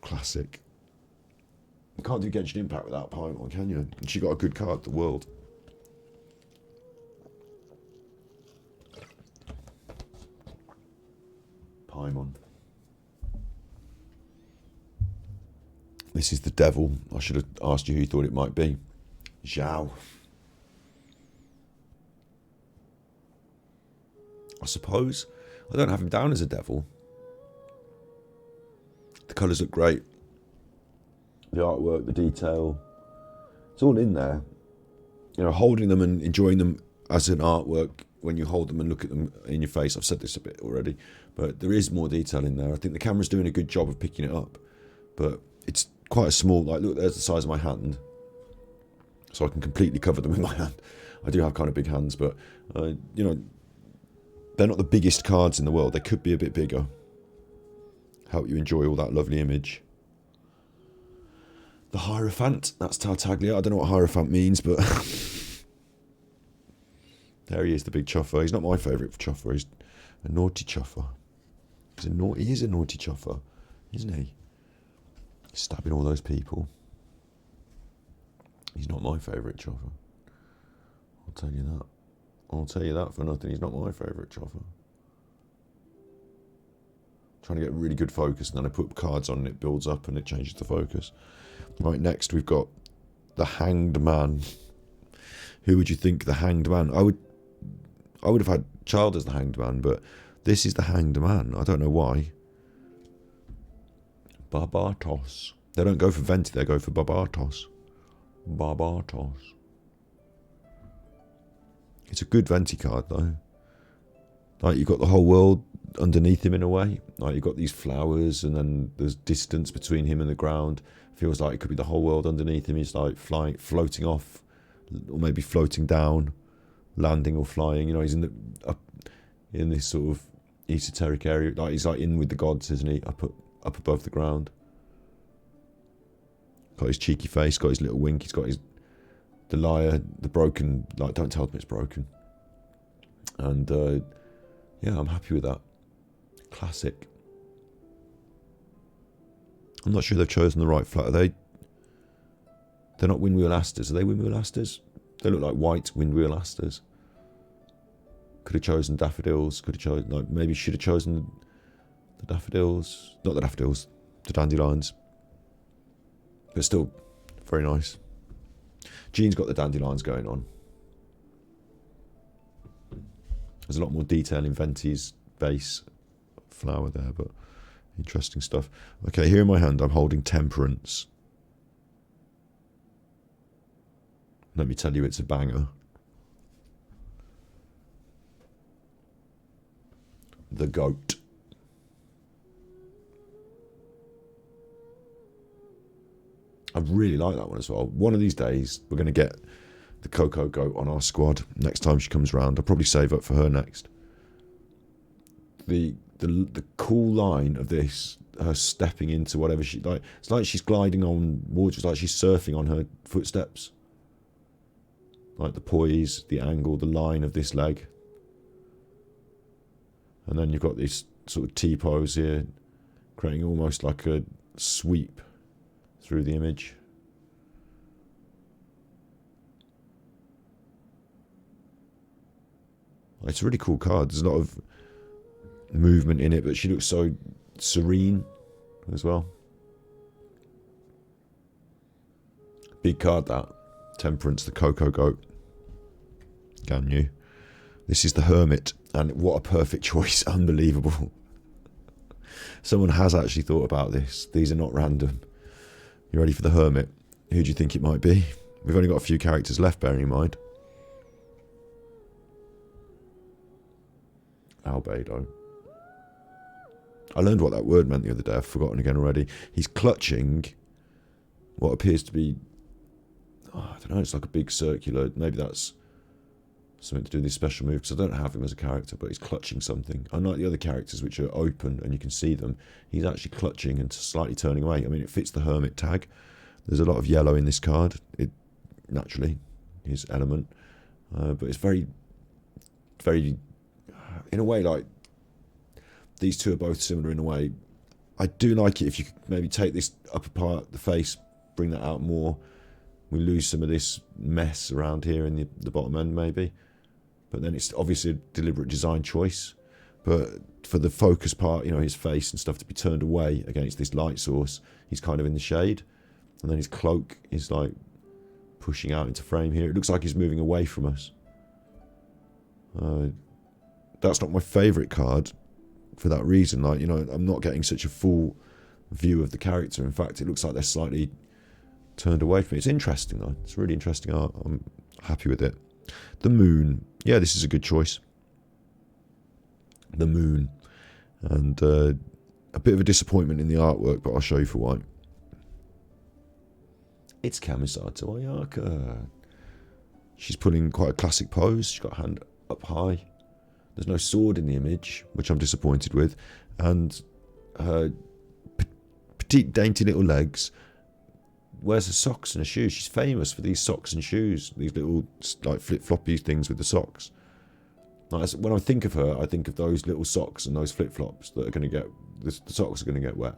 Classic. You can't do Genshin Impact without Paimon, can you? And she got a good card, The World. Paimon. This is the Devil. I should have asked you who you thought it might be. Zhao. I suppose. I don't have him down as a devil. The colours look great. The artwork, the detail. It's all in there. You know, holding them and enjoying them as an artwork, when you hold them and look at them in your face. I've said this a bit already, but there is more detail in there. I think the camera's doing a good job of picking it up, but it's quite a small, like, look, there's the size of my hand. so I can completely cover them with my hand. I do have kind of big hands, but you know, they're not the biggest cards in the world. They could be a bit bigger. Help you enjoy all that lovely image. The Hierophant, that's Tartaglia. I don't know what Hierophant means, but there he is, the big chuffer. He's not my favourite chuffer. He's a naughty chuffer. He is a naughty chuffer, isn't he? Stabbing all those people. He's not my favourite chuffer. I'll tell you that. I'll tell you that for nothing. He's not my favourite chuffer. Trying to get really good focus, and then I put cards on and it builds up and it changes the focus. Right, next we've got the Hanged Man. Who would you think the Hanged Man? I would have had Child as the Hanged Man, but this is the Hanged Man. I don't know why. Barbatos. They don't go for Venti, they go for Barbatos. Barbatos. It's a good Venti card though. Like, you've got the whole world underneath him in a way. Like, you've got these flowers and then there's distance between him and the ground. Feels like it could be the whole world underneath him. He's like floating off, or maybe floating down, landing or flying. You know, he's in this sort of esoteric area. Like, he's like in with the gods, isn't he? Up above the ground. Got his cheeky face, got his little wink. He's got the lyre, the broken. Like, don't tell them it's broken. And yeah, I'm happy with that. Classic. I'm not sure they've chosen the right flat. They're not windwheel asters. Are they windwheel asters? They look like white windwheel asters. Could have chosen daffodils. Could have chosen, like, maybe should have chosen the daffodils. Not the daffodils, the dandelions. But still, very nice. Jean's got the dandelions going on. There's a lot more detail in Venti's base flower there, but interesting stuff. Okay, here in my hand, I'm holding Temperance. Let me tell you, it's a banger. The goat. I really like that one as well. One of these days, we're going to get the Coco Goat on our squad. Next time she comes round, I'll probably save up for her next. The cool line of this, her stepping into whatever she like. It's like she's gliding on water. It's like she's surfing on her footsteps. Like the poise, the angle, the line of this leg. And then you've got this sort of T-pose here, creating almost like a sweep through the image. It's a really cool card. There's a lot of movement in it, but she looks so serene as well. Big card, that. Temperance, the Coco Goat. Damn you. This is the Hermit, and what a perfect choice. Unbelievable. Someone has actually thought about this. These are not random. You ready for the Hermit? Who do you think it might be? We've only got a few characters left, bearing in mind. Albedo. I learned what that word meant the other day. I've forgotten again already. He's clutching what appears to be, I don't know, it's like a big circular, maybe that's something to do with his special move, because I don't have him as a character, but he's clutching something. Unlike the other characters, which are open and you can see them, he's actually clutching and slightly turning away. I mean, it fits the Hermit tag. There's a lot of yellow in this card. It, naturally, his element. But it's very, very, in a way, like, these two are both similar in a way. I do like it if you could maybe take this upper part, the face, bring that out more. We lose some of this mess around here in the bottom end, maybe. But then it's obviously a deliberate design choice. But for the focus part, you know, his face and stuff to be turned away against this light source, he's kind of in the shade. And then his cloak is like pushing out into frame here. It looks like he's moving away from us. That's not my favourite card for that reason. Like, you know, I'm not getting such a full view of the character. In fact, it looks like they're slightly turned away from me. It's interesting though. It's really interesting art. I'm happy with it. The Moon. Yeah, this is a good choice. The Moon. And a bit of a disappointment in the artwork, but I'll show you for why. It's Kamisato Ayaka. She's pulling quite a classic pose. She's got her hand up high. There's no sword in the image, which I'm disappointed with. And her petite, dainty little legs. Wears her socks and her shoes. She's famous for these socks and shoes. These little like flip-floppy things with the socks. Like, when I think of her, I think of those little socks and those flip-flops that are going to get... The socks are going to get wet.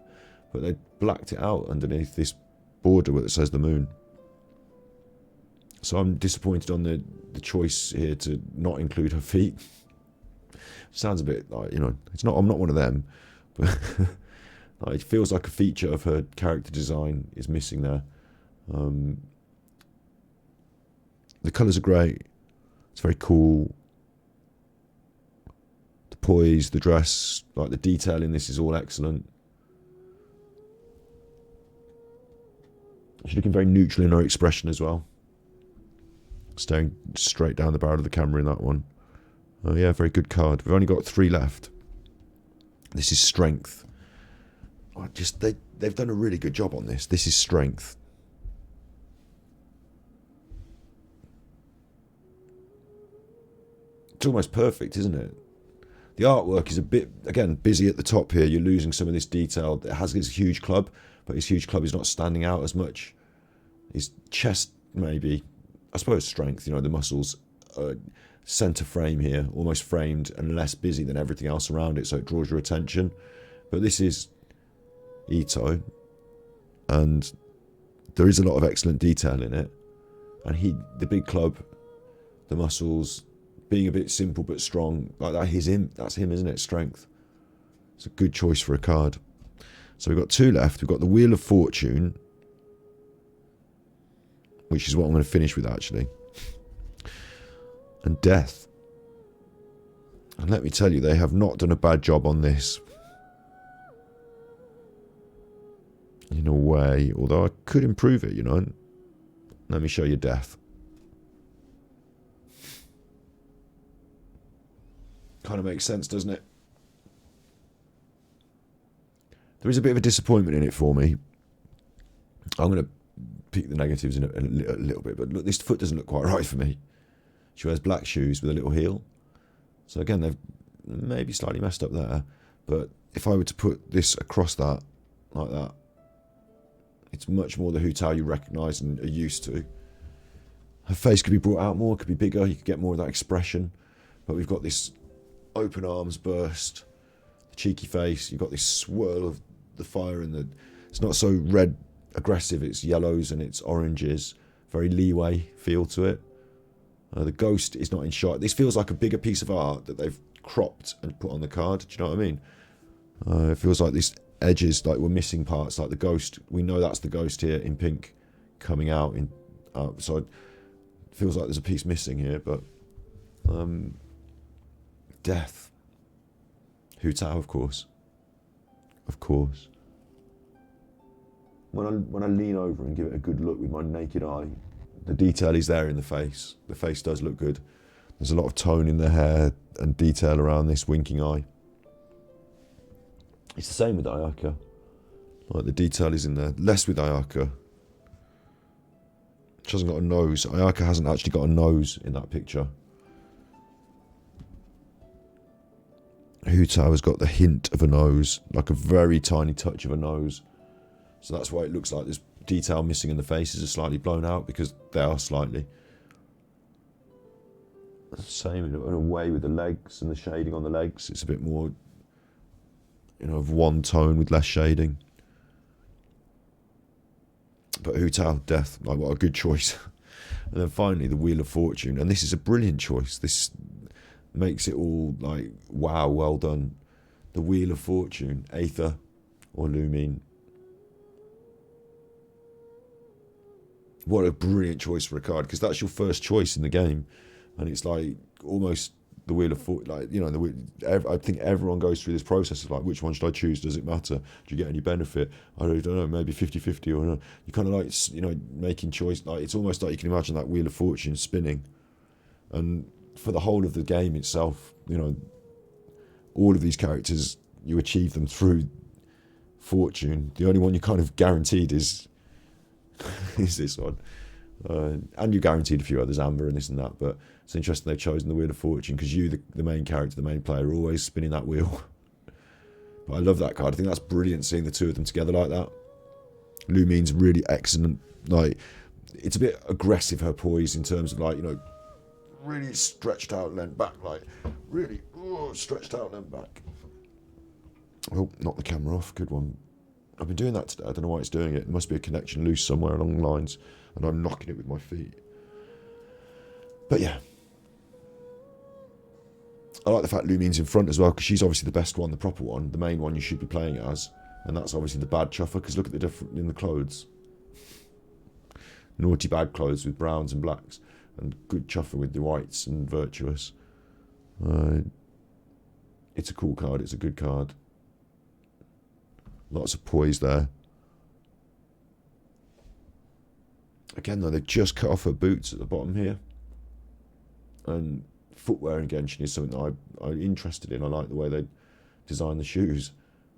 But they blacked it out underneath this border that says the moon. So I'm disappointed on the choice here to not include her feet. Sounds a bit like, you know, it's not. I'm not one of them, but like, it feels like a feature of her character design is missing there. The colours are great. It's very cool. The poise, the dress, like the detail in this is all excellent. She's looking very neutral in her expression as well. Staring straight down the barrel of the camera in that one. Oh yeah, very good card. We've only got 3 left. This is strength. They've done a really good job on this. This is strength. It's almost perfect, isn't it? The artwork is a bit, again, busy at the top here. You're losing some of this detail. It has his huge club, but his huge club is not standing out as much. His chest, maybe. I suppose strength, you know, the muscles are centre frame here, almost framed and less busy than everything else around it, so it draws your attention. But this is Ito, and there is a lot of excellent detail in it. And the big club, the muscles, being a bit simple but strong, like that, that's him, isn't it? Strength. It's a good choice for a card. So we've got 2 left. We've got the Wheel of Fortune, which is what I'm going to finish with, actually. And Death. And let me tell you, they have not done a bad job on this. In a way, although I could improve it, you know. Let me show you Death. Kind of makes sense, doesn't it? There is a bit of a disappointment in it for me. I'm going to pick the negatives in a little bit, but look, this foot doesn't look quite right for me. She wears black shoes with a little heel. So again, they've maybe slightly messed up there. But if I were to put this across that, like that, it's much more the Hu Tao you recognise and are used to. Her face could be brought out more, could be bigger, you could get more of that expression. But we've got this open arms burst, the cheeky face, you've got this swirl of the fire and it's not so red aggressive, it's yellows and it's oranges, very leeway feel to it. The ghost is not in shot. This feels like a bigger piece of art that they've cropped and put on the card. Do you know what I mean? It feels like these edges, like we're missing parts, like the ghost. We know that's the ghost here in pink coming out. So it feels like there's a piece missing here, but Death. Hu Tao, of course. Of course. When I lean over and give it a good look with my naked eye, the detail is there in the face. The face does look good. There's a lot of tone in the hair and detail around this winking eye. It's the same with Ayaka. Like the detail is in there. Less with Ayaka. She hasn't got a nose. Ayaka hasn't actually got a nose in that picture. Hu Tao has got the hint of a nose, like a very tiny touch of a nose. So that's why it looks like there's detail missing and the faces are slightly blown out, because they are slightly. Same in a way with the legs and the shading on the legs. It's a bit more, you know, of one tone with less shading. But Hu Tao, Death, like what a good choice. And then finally the Wheel of Fortune, and this is a brilliant choice. This makes it all like, wow, well done. The Wheel of Fortune, Aether or Lumine. What a brilliant choice for a card, because that's your first choice in the game, and it's like almost the Wheel of Fortune. Like, you know, I think everyone goes through this process of like, which one should I choose? Does it matter? Do you get any benefit? I don't know, maybe 50-50 or not. You kind of like, you know, making choice. Like, it's almost like you can imagine that Wheel of Fortune spinning, and for the whole of the game itself, you know, all of these characters, you achieve them through fortune. The only one you kind of guaranteed is this one. And you guaranteed a few others, Amber and this and that, but it's interesting they've chosen the Wheel of Fortune because you, the main character, the main player, are always spinning that wheel. But I love that card. I think that's brilliant seeing the two of them together like that. Lumine's really excellent. Like, it's a bit aggressive, her poise, in terms of, like, you know, really stretched out, leant back, like, really stretched out, leant back. Oh, knock the camera off. Good one. I've been doing that today. I don't know why it's doing it. It must be a connection loose somewhere along the lines, and I'm knocking it with my feet. But yeah, I like the fact Lumine's in front as well, because she's obviously the best one, the proper one, the main one you should be playing as, and that's obviously the bad chuffer, because look at the difference in the clothes. Naughty bad clothes with browns and blacks, and good chuffer with the whites and virtuous. It's a cool card, it's a good card. Lots of poise there. Again though, they've just cut off her boots at the bottom here. And footwear in Genshin is something that I'm interested in. I like the way they design the shoes.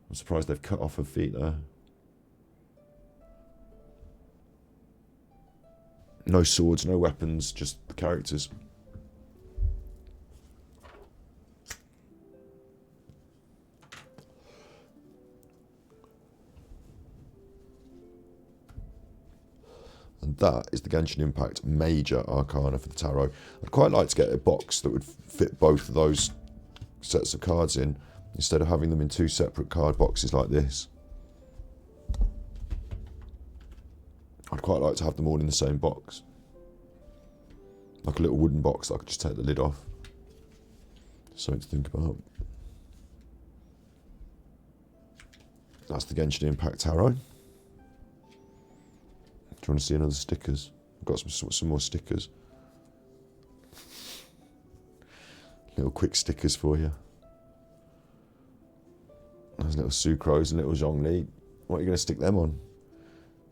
I'm surprised they've cut off her feet there. No swords, no weapons, just the characters. And that is the Genshin Impact Major Arcana for the Tarot. I'd quite like to get a box that would fit both of those sets of cards in, instead of having them in two separate card boxes like this. I'd quite like to have them all in the same box. Like a little wooden box that I could just take the lid off. Something to think about. That's the Genshin Impact Tarot. Do you want to see another stickers? I've got some more stickers. Little quick stickers for you. There's little Sucrose and little Zhongli. What are you going to stick them on?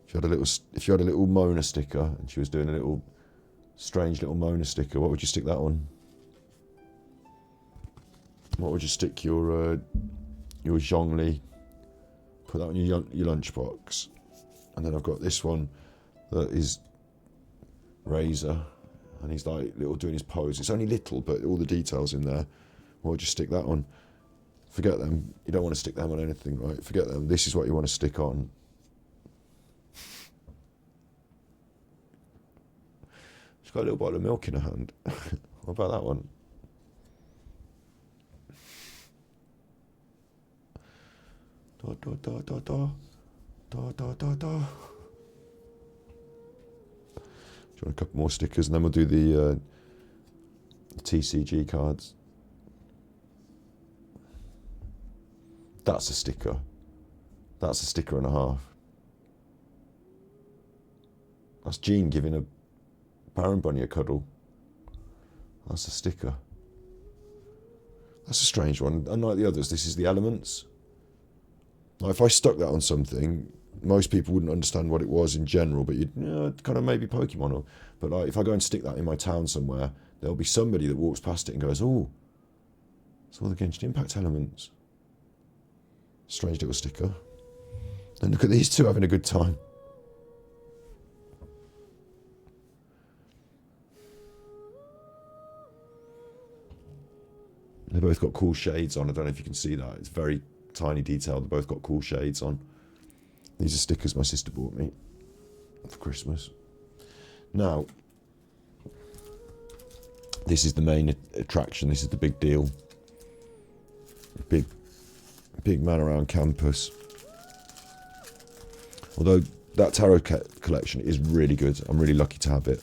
If you had a little Mona sticker and she was doing a little strange little Mona sticker, what would you stick that on? What would you stick your Zhongli? Put that on your lunchbox. And then I've got this one that is Razor, and he's like doing his pose. It's only little, but all the details in there. What would you stick that on? Forget them. You don't want to stick them on anything, right? Forget them. This is what you want to stick on. She's got a little bottle of milk in her hand. What about that one? Da da da da da. Da da da da. Do you want a couple more stickers, and then we'll do the TCG cards. That's a sticker. That's a sticker and a half. That's Jean giving a Baron Bunny a cuddle. That's a sticker. That's a strange one. Unlike the others, this is the elements. Now, if I stuck that on something, most people wouldn't understand what it was in general, but you'd kind of maybe Pokemon. But like, if I go and stick that in my town somewhere, there'll be somebody that walks past it and goes, "Oh, it's all the Genshin Impact elements." Strange little sticker. And look at these two having a good time. They both got cool shades on. I don't know if you can see that. It's very tiny detail. They both got cool shades on. These are stickers my sister bought me for Christmas. Now, this is the main attraction. This is the big deal. Big man around campus. Although that tarot collection is really good. I'm really lucky to have it.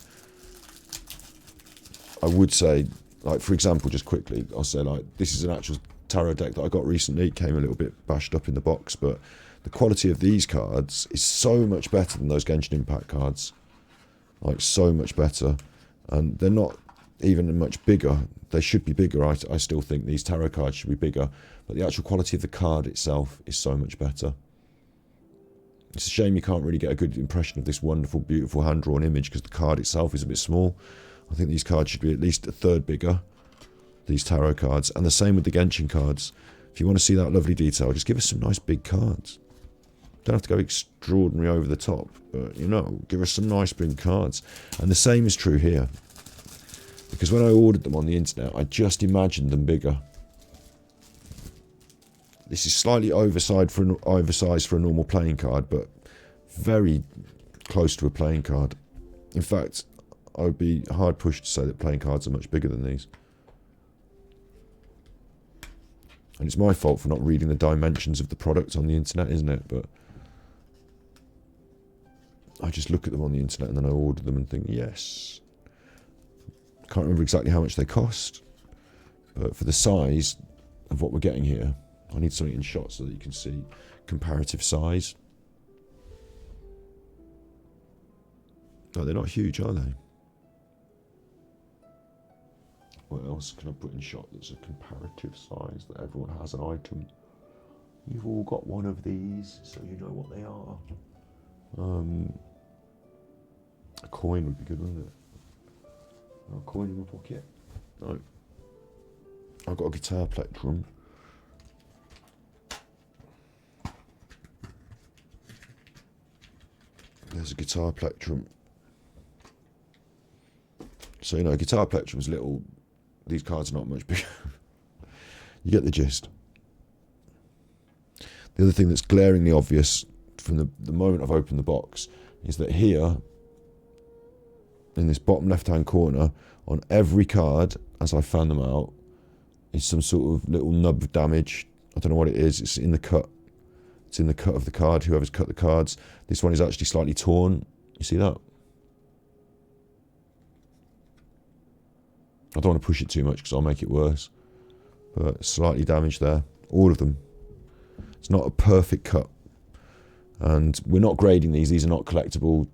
I would say, like, for example, just quickly, I'll say, like, this is an actual tarot deck that I got recently. It came a little bit bashed up in the box, but the quality of these cards is so much better than those Genshin Impact cards. Like, so much better. And they're not even much bigger. They should be bigger. I still think these tarot cards should be bigger. But the actual quality of the card itself is so much better. It's a shame you can't really get a good impression of this wonderful, beautiful hand-drawn image because the card itself is a bit small. I think these cards should be at least a third bigger, these tarot cards. And the same with the Genshin cards. If you want to see that lovely detail, just give us some nice big cards. Don't have to go extraordinary over the top, but, you know, give us some nice big cards. And the same is true here. Because when I ordered them on the internet, I just imagined them bigger. This is slightly oversized for a normal playing card, but very close to a playing card. In fact, I would be hard pushed to say that playing cards are much bigger than these. And it's my fault for not reading the dimensions of the product on the internet, isn't it? But I just look at them on the internet and then I order them and think, yes. Can't remember exactly how much they cost, but for the size of what we're getting here, I need something in shot so that you can see comparative size. No, they're not huge, are they? What else can I put in shot that's a comparative size that everyone has an item? You've all got one of these, so you know what they are. A coin would be good, wouldn't it? A coin in my pocket? No. I've got a guitar plectrum. There's a guitar plectrum. So, you know, a guitar plectrum's little. These cards are not much bigger. You get the gist. The other thing that's glaringly obvious from the moment I've opened the box is that here, in this bottom left-hand corner, on every card, as I found them out, is some sort of little nub of damage. I don't know what it is. It's in the cut. It's in the cut of the card, whoever's cut the cards. This one is actually slightly torn. You see that? I don't want to push it too much because I'll make it worse. But slightly damaged there. All of them. It's not a perfect cut. And we're not grading these. These are not collectible,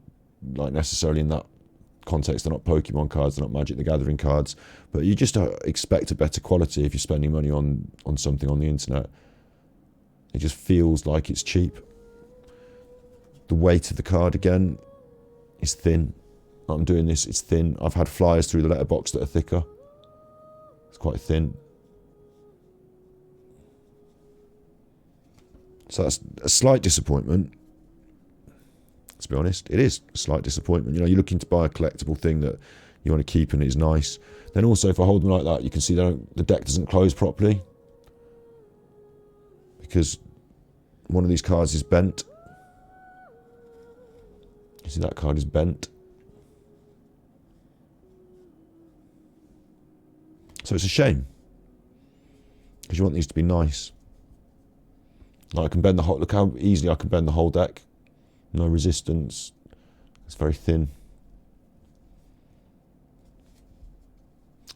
like necessarily in that context. They're not Pokemon cards. They're not Magic the Gathering cards. But you just expect a better quality if you're spending money on something on the internet. It just feels like it's cheap. The weight of the card, again, is thin. I'm doing this, it's thin. I've had flyers through the letterbox that are thicker. It's quite thin. So that's a slight disappointment. Let's be honest, it is a slight disappointment. You know, you're looking to buy a collectible thing that you want to keep and it's nice. Then also, if I hold them like that, you can see the deck doesn't close properly. Because one of these cards is bent. You see that card is bent. So it's a shame. Because you want these to be nice. Like I can bend the whole, look how easily I can bend the whole deck. No resistance. It's very thin.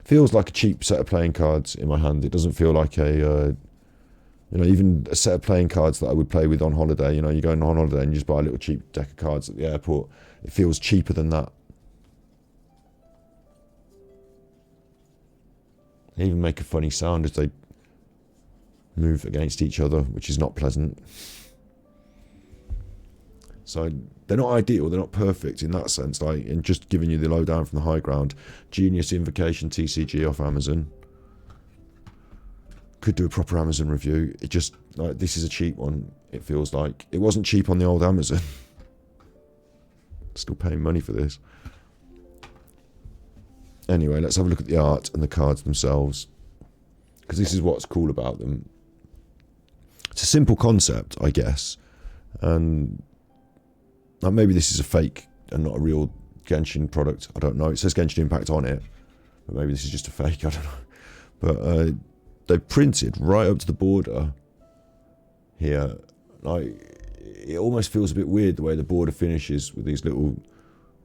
Feels like a cheap set of playing cards in my hand. It doesn't feel like a, you know, even a set of playing cards that I would play with on holiday. You know, you're going on holiday and you just buy a little cheap deck of cards at the airport. It feels cheaper than that. They even make a funny sound as they move against each other, which is not pleasant. So they're not ideal, they're not perfect in that sense. Like, in just giving you the lowdown from the high ground. Genius Invocation TCG off Amazon. Could do a proper Amazon review. It just, like, this is a cheap one, it feels like. It wasn't cheap on the old Amazon. Still paying money for this. Anyway, let's have a look at the art and the cards themselves. Because this is what's cool about them. It's a simple concept, I guess. And maybe this is a fake and not a real Genshin product. I don't know. It says Genshin Impact on it. But maybe this is just a fake. I don't know. But they printed right up to the border here. Like, it almost feels a bit weird the way the border finishes with these little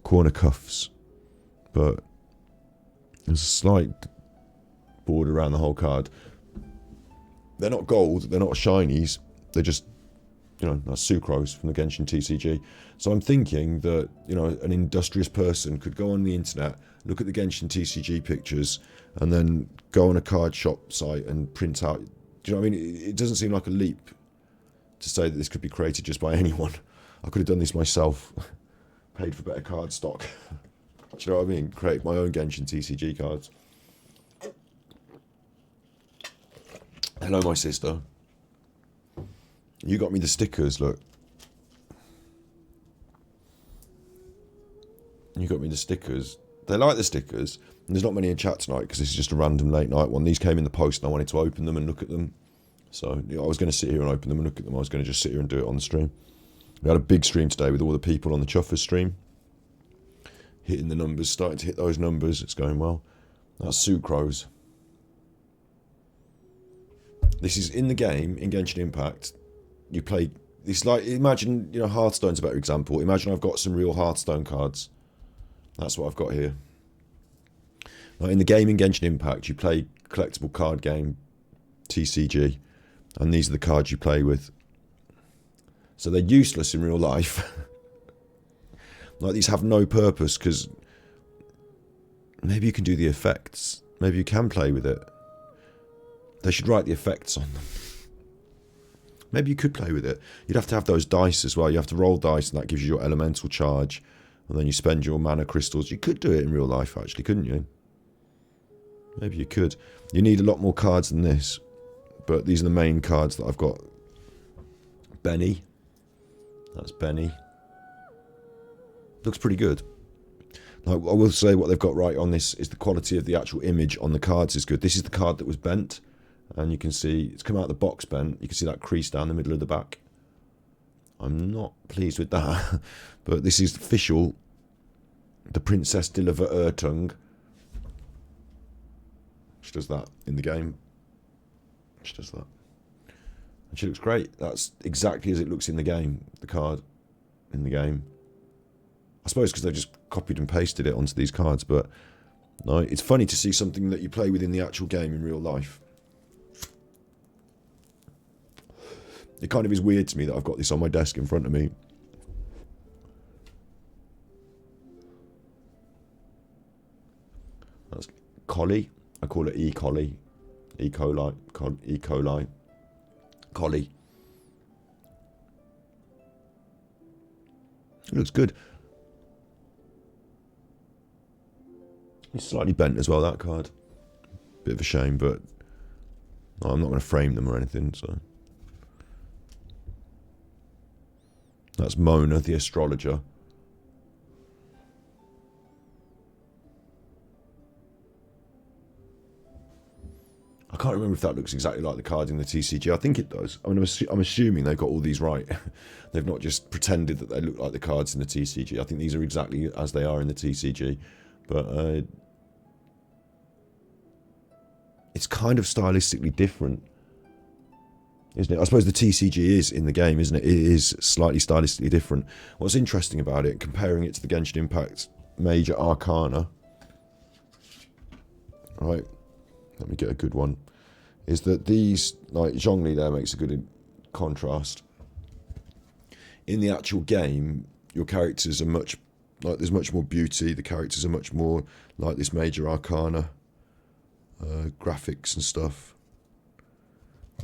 corner cuffs. But there's a slight border around the whole card. They're not gold, they're not shinies, they're just, you know, that's sucrose from the Genshin TCG. So I'm thinking that, you know, an industrious person could go on the internet, look at the Genshin TCG pictures, and then go on a card shop site and print out. Do you know what I mean? It doesn't seem like a leap to say that this could be created just by anyone. I could have done this myself, paid for better card stock. Do you know what I mean? Create my own Genshin TCG cards. Hello, my sister. You got me the stickers, look. You got me the stickers. They like the stickers. And there's not many in chat tonight because this is just a random late night one. These came in the post and I wanted to open them and look at them. So I was going to sit here and open them and look at them. I was going to just sit here and do it on the stream. We had a big stream today with all the people on the Chuffers stream. Hitting the numbers, starting to hit those numbers. It's going well. That's Sucrose. This is in the game, in Genshin Impact. You play... It's like, imagine, you know, Hearthstone's a better example. Imagine I've got some real Hearthstone cards. That's what I've got here. Now, in the game in Genshin Impact, you play collectible card game, TCG, and these are the cards you play with. So they're useless in real life. Like, these have no purpose, because maybe you can do the effects. Maybe you can play with it. They should write the effects on them. Maybe you could play with it. You'd have to have those dice as well. You have to roll dice, and that gives you your elemental charge. And then you spend your mana crystals. You could do it in real life, actually, couldn't you? Maybe you could. You need a lot more cards than this. But these are the main cards that I've got. Benny. That's Benny. Looks pretty good. Now, I will say what they've got right on this is the quality of the actual image on the cards is good. This is the card that was bent. And you can see it's come out of the box bent. You can see that crease down the middle of the back. I'm not pleased with that. But this is official. The Princess Deliver Ertung. She does that in the game. She does that. And she looks great. That's exactly as it looks in the game. The card in the game. I suppose because they've just copied and pasted it onto these cards. But no, it's funny to see something that you play with in the actual game in real life. It kind of is weird to me that I've got this on my desk in front of me. That's Collie. I call it E. Collie. E. coli. E. coli. Collie. It looks good. It's slightly bent as well, that card. Bit of a shame, but I'm not going to frame them or anything, so... That's Mona, the astrologer. I can't remember if that looks exactly like the card in the TCG. I think it does. I mean, I'm assuming they've got all these right. They've not just pretended that they look like the cards in the TCG. I think these are exactly as they are in the TCG. But it's kind of stylistically different, isn't it? I suppose the TCG is in the game, isn't it? It is slightly stylistically different. What's interesting about it, comparing it to the Genshin Impact Major Arcana, right, let me get a good one, is that these, like Zhongli there makes a good contrast. In the actual game, your characters are much, like there's much more beauty, the characters are much more like this Major Arcana, graphics and stuff.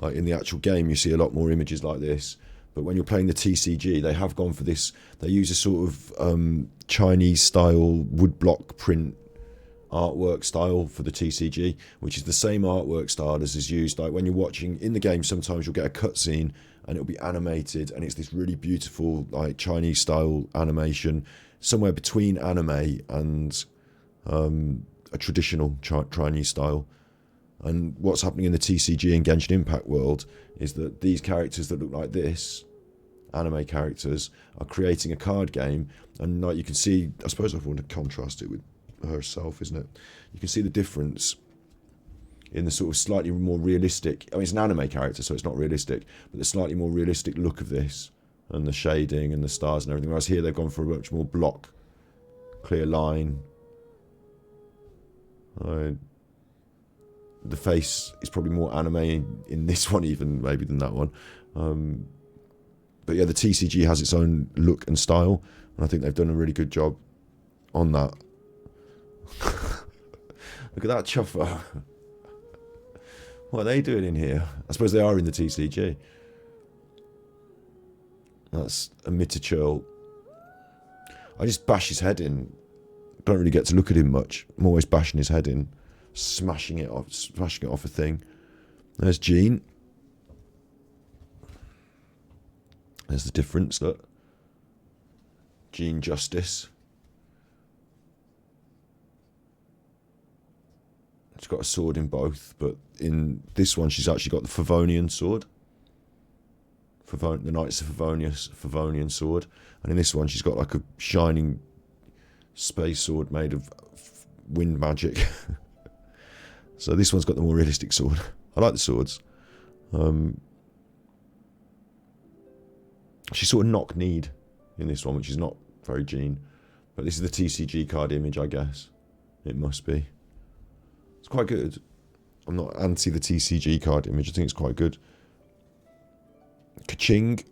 Like in the actual game, you see a lot more images like this. But when you're playing the TCG, they have gone for this. They use a sort of Chinese-style woodblock print artwork style for the TCG, which is the same artwork style as is used. Like when you're watching in the game, sometimes you'll get a cutscene and it'll be animated, and it's this really beautiful, like Chinese-style animation, somewhere between anime and a traditional Chinese style. And what's happening in the TCG and Genshin Impact world is that these characters that look like this, anime characters, are creating a card game. And like you can see, I suppose I want to contrast it with herself, isn't it? You can see the difference in the sort of slightly more realistic, I mean, it's an anime character, so it's not realistic, but the slightly more realistic look of this, and the shading and the stars and everything. Whereas here they've gone for a much more block, clear line. The face is probably more anime in this one even maybe than that one. But yeah, the TCG has its own look and style, and I think they've done a really good job on that. Look at that chuffer. What are they doing in here? I suppose they are in the TCG. That's a Mitterchurl. I just bash his head in. Don't really get to look at him much. I'm always bashing his head in. Smashing it off a thing. There's Jean. There's the difference, look. Jean Justice. She's got a sword in both, but in this one she's actually got the Favonian sword. The Knights of Favonian sword. And in this one she's got like a shining space sword made of wind magic. So this one's got the more realistic sword. I like the swords. She's sort of knock-kneed in this one, which is not very Jean. But this is the TCG card image, I guess. It must be. It's quite good. I'm not anti the TCG card image. I think it's quite good. Kaching.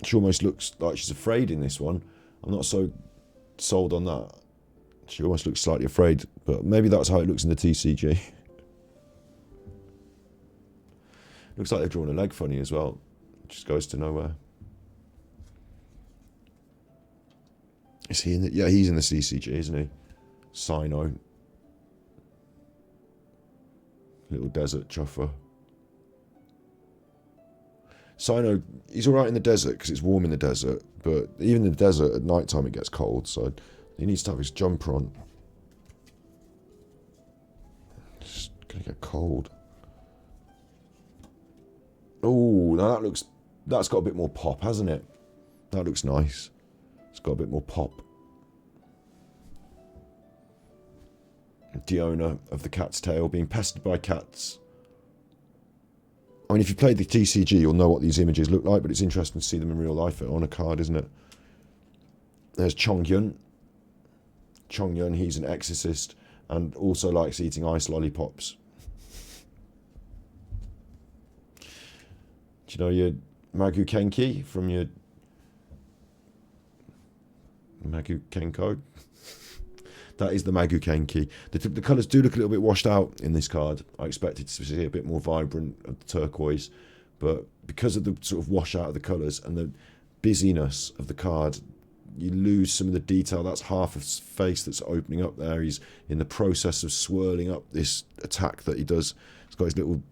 She almost looks like she's afraid in this one. I'm not so sold on that. She almost looks slightly afraid, but maybe that's how it looks in the TCG. Looks like they've drawn a leg funny as well. It just goes to nowhere. Is he in the... Yeah, he's in the CCG, isn't he? Sino. Little desert chuffer. Sino, he's alright in the desert because it's warm in the desert, but even in the desert at night time it gets cold, so he needs to have his jumper on. It's gonna get cold. Oh, now that's got a bit more pop, hasn't it? That looks nice. It's got a bit more pop. Diona of the Cat's Tail being pestered by cats. I mean, if you played the TCG, you'll know what these images look like, but it's interesting to see them in real life on a card, isn't it? There's Chongyun. Chongyun, he's an exorcist and also likes eating ice lollipops. Do you know your Magu Kenki from your Magu Kenko? That is the Magu Kenki. The colours do look a little bit washed out in this card. I expected to see a bit more vibrant of the turquoise, but because of the sort of wash out of the colours and the busyness of the card, you lose some of the detail. That's half of his face that's opening up there. He's in the process of swirling up this attack that he does. He's got his little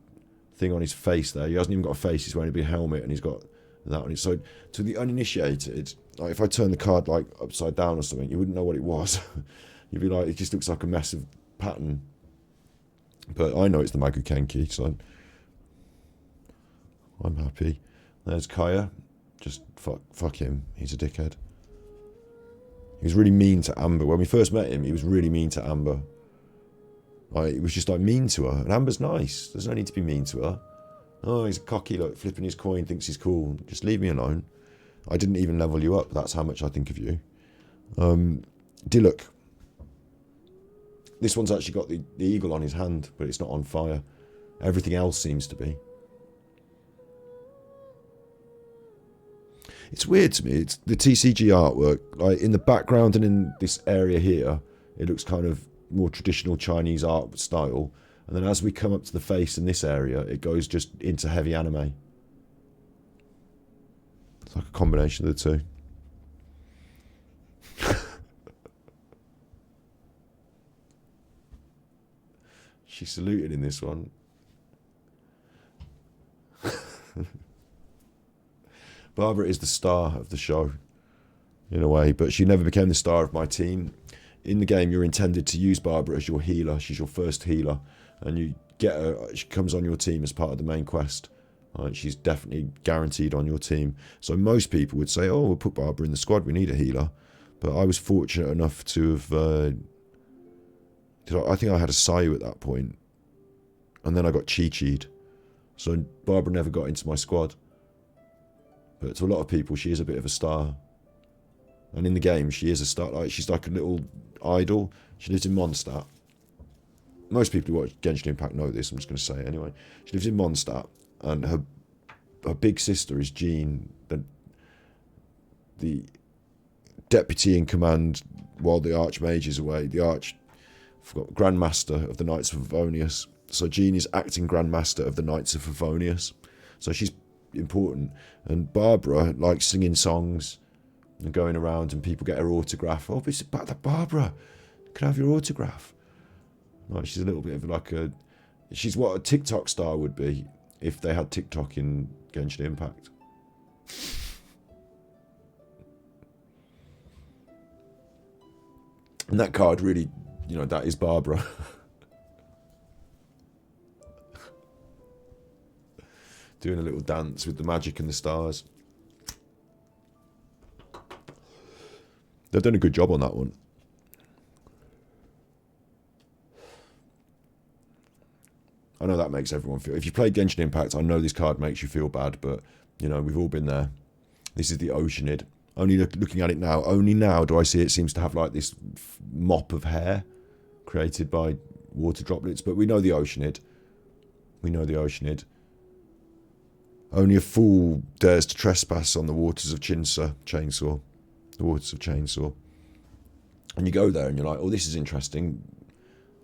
thing on his face there. He hasn't even got a face. He's wearing a big helmet and he's got that on it. So to the uninitiated, like if I turn the card like upside down or something, you wouldn't know what it was. You'd be like, it just looks like a massive pattern. But I know it's the Magu Kenki, so I'm happy. There's Kaya. Just fuck him. He's a dickhead. He was really mean to Amber. When we first met him, he was really mean to Amber. Like, he was just like mean to her. And Amber's nice. There's no need to be mean to her. Oh, he's cocky, like flipping his coin, thinks he's cool. Just leave me alone. I didn't even level you up. That's how much I think of you. Diluc. This one's actually got the eagle on his hand, but it's not on fire. Everything else seems to be. It's weird to me. It's the TCG artwork. Like in the background and in this area here, it looks kind of more traditional Chinese art style. And then as we come up to the face in this area, it goes just into heavy anime. It's like a combination of the two. She saluted in this one. Barbara is the star of the show, in a way, but she never became the star of my team. In the game, you're intended to use Barbara as your healer. She's your first healer, and you get her. She comes on your team as part of the main quest. She's definitely guaranteed on your team. So most people would say, "Oh, we'll put Barbara in the squad. We need a healer." But I was fortunate enough to have. I think I had a Sayu at that point, and then I got Chi-Chi'd. So Barbara never got into my squad. But to a lot of people, she is a bit of a star. And in the game, she is a star. Like, she's like a little idol. She lives in Mondstadt. Most people who watch Genshin Impact know this. I'm just going to say it anyway. She lives in Mondstadt, and her big sister is Jean, the deputy in command while the Archmage is away. Grandmaster of the Knights of Favonius. So Jean is acting Grandmaster of the Knights of Favonius. So she's important. And Barbara likes singing songs and going around, and people get her autograph. Oh, it's about that Barbara. Can I have your autograph? Like, she's a little bit of like she's what a TikTok star would be if they had TikTok in Genshin Impact. And that card really, that is Barbara. Doing a little dance with the magic and the stars. They've done a good job on that one. I know that makes everyone feel... If you played Genshin Impact, I know this card makes you feel bad, but, you know, we've all been there. This is the Oceanid. Only looking at it now, only now do I see it seems to have, like, this mop of hair created by water droplets. But we know the Oceanid. We know the Oceanid. Only a fool dares to trespass on the waters of Chainsaw. The waters of Chainsaw. And you go there and you're like, oh, this is interesting.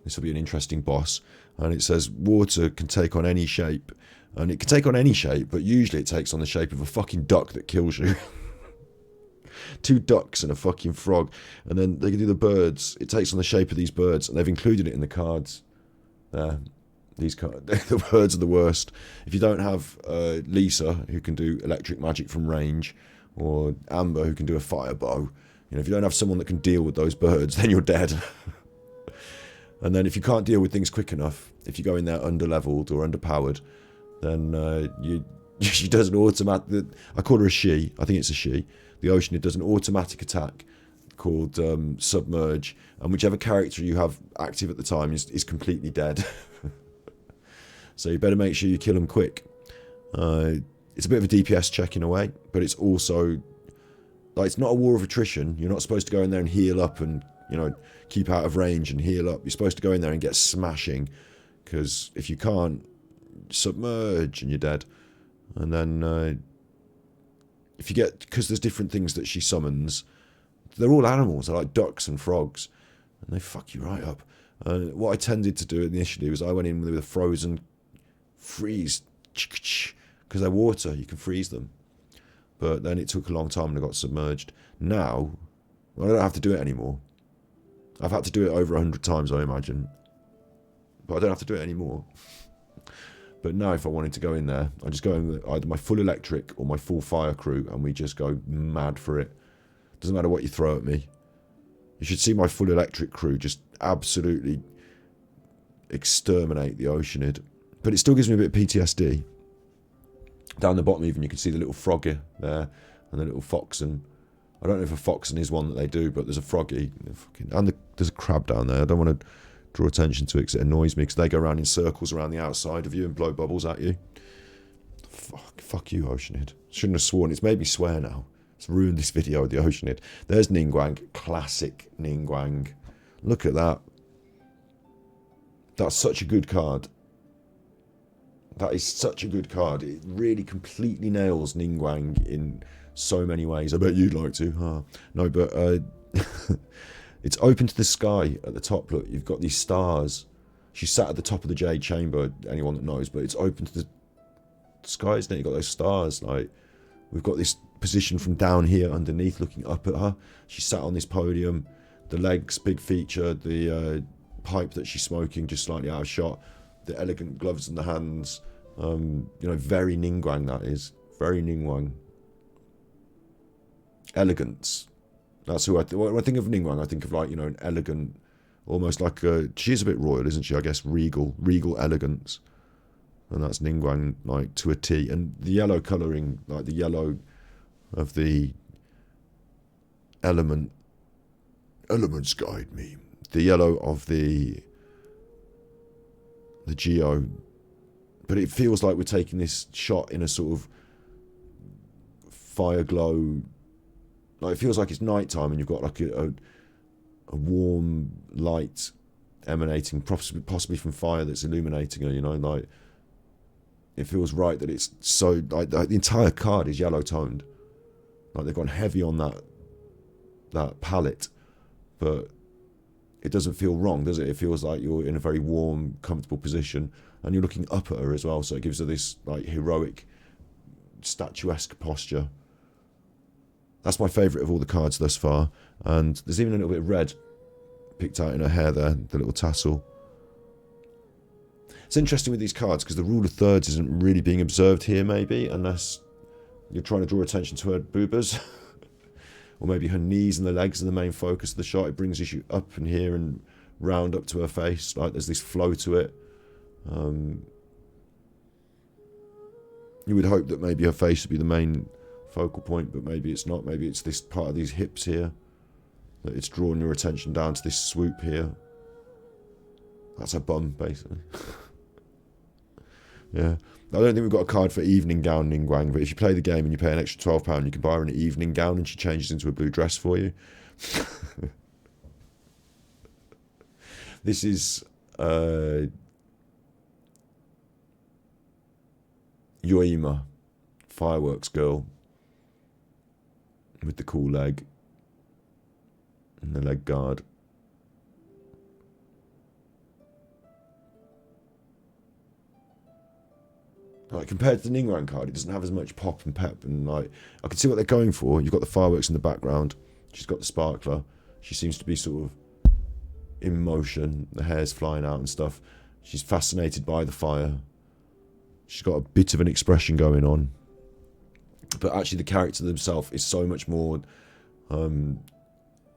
This will be an interesting boss. And it says water can take on any shape. And it can take on any shape, but usually it takes on the shape of a fucking duck that kills you. 2 ducks and a fucking frog. And then they can do the birds. It takes on the shape of these birds. And they've included it in the cards. There. These cards. The birds are the worst. If you don't have Lisa, who can do electric magic from range, or Amber, who can do a fire bow, you know, if you don't have someone that can deal with those birds, then you're dead. And then if you can't deal with things quick enough, if you go in there under-leveled or underpowered, then she does an automatic... I call her a she. I think it's a she. The Oceanid does an automatic attack called Submerge, and whichever character you have active at the time is completely dead. So you better make sure you kill them quick. It's a bit of a DPS check in a way, but it's also... Like, it's not a war of attrition. You're not supposed to go in there and heal up and, you know, keep out of range and heal up. You're supposed to go in there and get smashing, because if you can't, submerge and you're dead. And then if you get... Because there's different things that she summons. They're all animals. They're like ducks and frogs. And they fuck you right up. What I tended to do initially was I went in with a frozen freeze. Because they're water, you can freeze them. But then it took a long time and I got submerged. Now, I don't have to do it anymore. I've had to do it over 100 times, I imagine. But I don't have to do it anymore. But now if I wanted to go in there, I just go in with either my full electric or my full fire crew, and we just go mad for it. Doesn't matter what you throw at me. You should see my full electric crew just absolutely exterminate the Oceanid. But it still gives me a bit of PTSD. Down the bottom even you can see the little froggy there and the little foxen. I don't know if a foxen is one that they do, but there's a froggy. And there's a crab down there. I don't want to draw attention to it because it annoys me, because they go around in circles around the outside of you and blow bubbles at you. Fuck you, Oceanid. Shouldn't have sworn. It's made me swear now. It's ruined this video with the Oceanid. There's Ningguang. Classic Ningguang. Look at that. That's such a good card. That is such a good card. It really completely nails Ningguang in so many ways. I bet you'd like to. Huh? No, but it's open to the sky at the top. Look, you've got these stars. She's sat at the top of the Jade Chamber, anyone that knows, but it's open to the sky, isn't it? You've got those stars. Like, we've got this position from down here underneath looking up at her. She's sat on this podium. The legs, big feature. The pipe that she's smoking, just slightly out of shot. The elegant gloves in the hands. You know, very Ningguang that is. Very Ningguang. Elegance. That's who when I think of Ningguang, I think of, like, you know, an elegant, almost like a... She's a bit royal, isn't she? I guess regal elegance. And that's Ningguang, like, to a T. And the yellow colouring, like the yellow of the elements guide me. The yellow of the geo, but it feels like we're taking this shot in a sort of fire glow. Like, it feels like it's nighttime and you've got like a warm light emanating, possibly from fire that's illuminating her. You know, like, it feels right that it's so like the entire card is yellow toned. Like, they've gone heavy on that palette, but it doesn't feel wrong, does it? It feels like you're in a very warm, comfortable position, and you're looking up at her as well, so it gives her this, like, heroic, statuesque posture. That's my favourite of all the cards thus far, and there's even a little bit of red picked out in her hair there, the little tassel. It's interesting with these cards, because the rule of thirds isn't really being observed here, maybe, unless you're trying to draw attention to her boobas. Or maybe her knees and the legs are the main focus of the shot. It brings you up in here and round up to her face. Like, there's this flow to it. You would hope that maybe her face would be the main focal point, but maybe it's not. Maybe it's this part of these hips here that it's drawn your attention down to this swoop here. That's her bum, basically. Yeah. I don't think we've got a card for evening gown Ningguang, but if you play the game and you pay an extra £12, you can buy her an evening gown and she changes into a blue dress for you. This is Yoima, fireworks girl, with the cool leg and the leg guard. Like, compared to the Ningguang card, it doesn't have as much pop and pep, and like, I can see what they're going for. You've got the fireworks in the background. She's got the sparkler. She seems to be sort of in motion. The hair's flying out and stuff. She's fascinated by the fire. She's got a bit of an expression going on. But actually the character themselves is so much more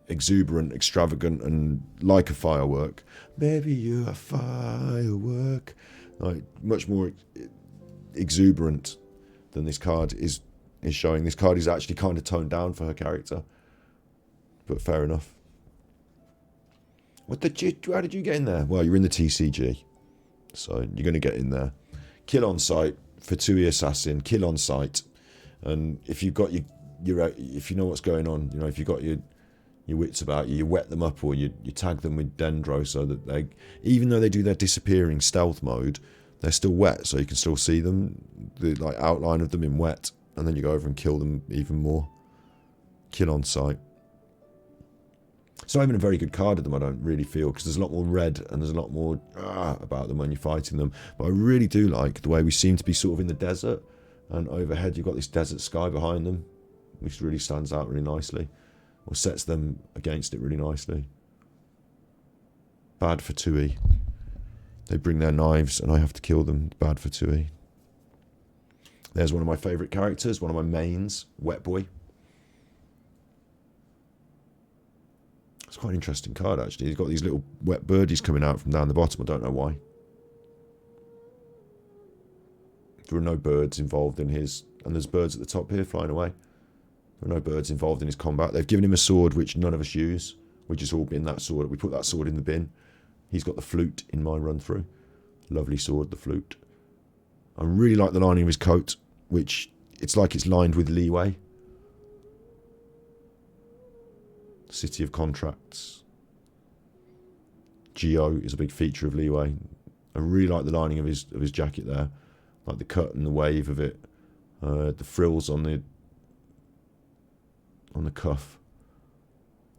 exuberant, extravagant, and like a firework. Baby, you're a firework. Like, much more exuberant than this card is showing. This card is actually kind of toned down for her character. But fair enough. How did you get in there? Well, you're in the TCG. So you're going to get in there. Kill on sight, Fatui Assassin, kill on sight. And if you've got if you know what's going on, you know, if you've got your wits about you, you wet them up or you tag them with Dendro so that they, even though they do their disappearing stealth mode, they're still wet, so you can still see them, the like outline of them in wet, and then you go over and kill them even more. Kill on sight. It's not even a very good card of them, I don't really feel, because there's a lot more red and there's a lot more about them when you're fighting them. But I really do like the way we seem to be sort of in the desert, and overhead you've got this desert sky behind them, which really stands out really nicely, or sets them against it really nicely. Bad for Tui. They bring their knives and I have to kill them. Bad for Tui. There's one of my favourite characters, one of my mains, Wet Boy. It's quite an interesting card, actually. He's got these little wet birdies coming out from down the bottom. I don't know why. There are no birds involved in his... And there's birds at the top here flying away. There are no birds involved in his combat. They've given him a sword which none of us use. We just all bin that sword. We put that sword in the bin. He's got the flute in my run-through. Lovely sword, the flute. I really like the lining of his coat, which it's like it's lined with leeway. City of Contracts. Geo is a big feature of leeway. I really like the lining of his jacket there. Like the cut and the wave of it. The frills on the cuff.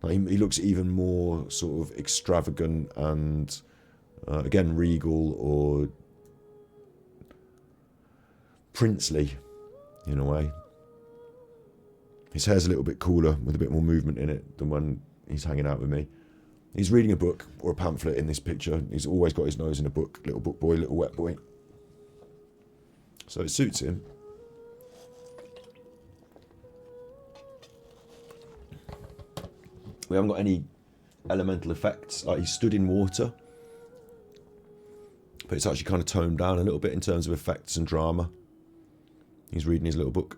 Like he looks even more sort of extravagant and again regal or princely in a way. His hair's a little bit cooler with a bit more movement in it than when he's hanging out with me. He's reading a book or a pamphlet in this picture. He's always got his nose in a book. Little book boy, little wet boy. So it suits him. We haven't got any elemental effects. Like, he's stood in water. But it's actually kind of toned down a little bit in terms of effects and drama. He's reading his little book.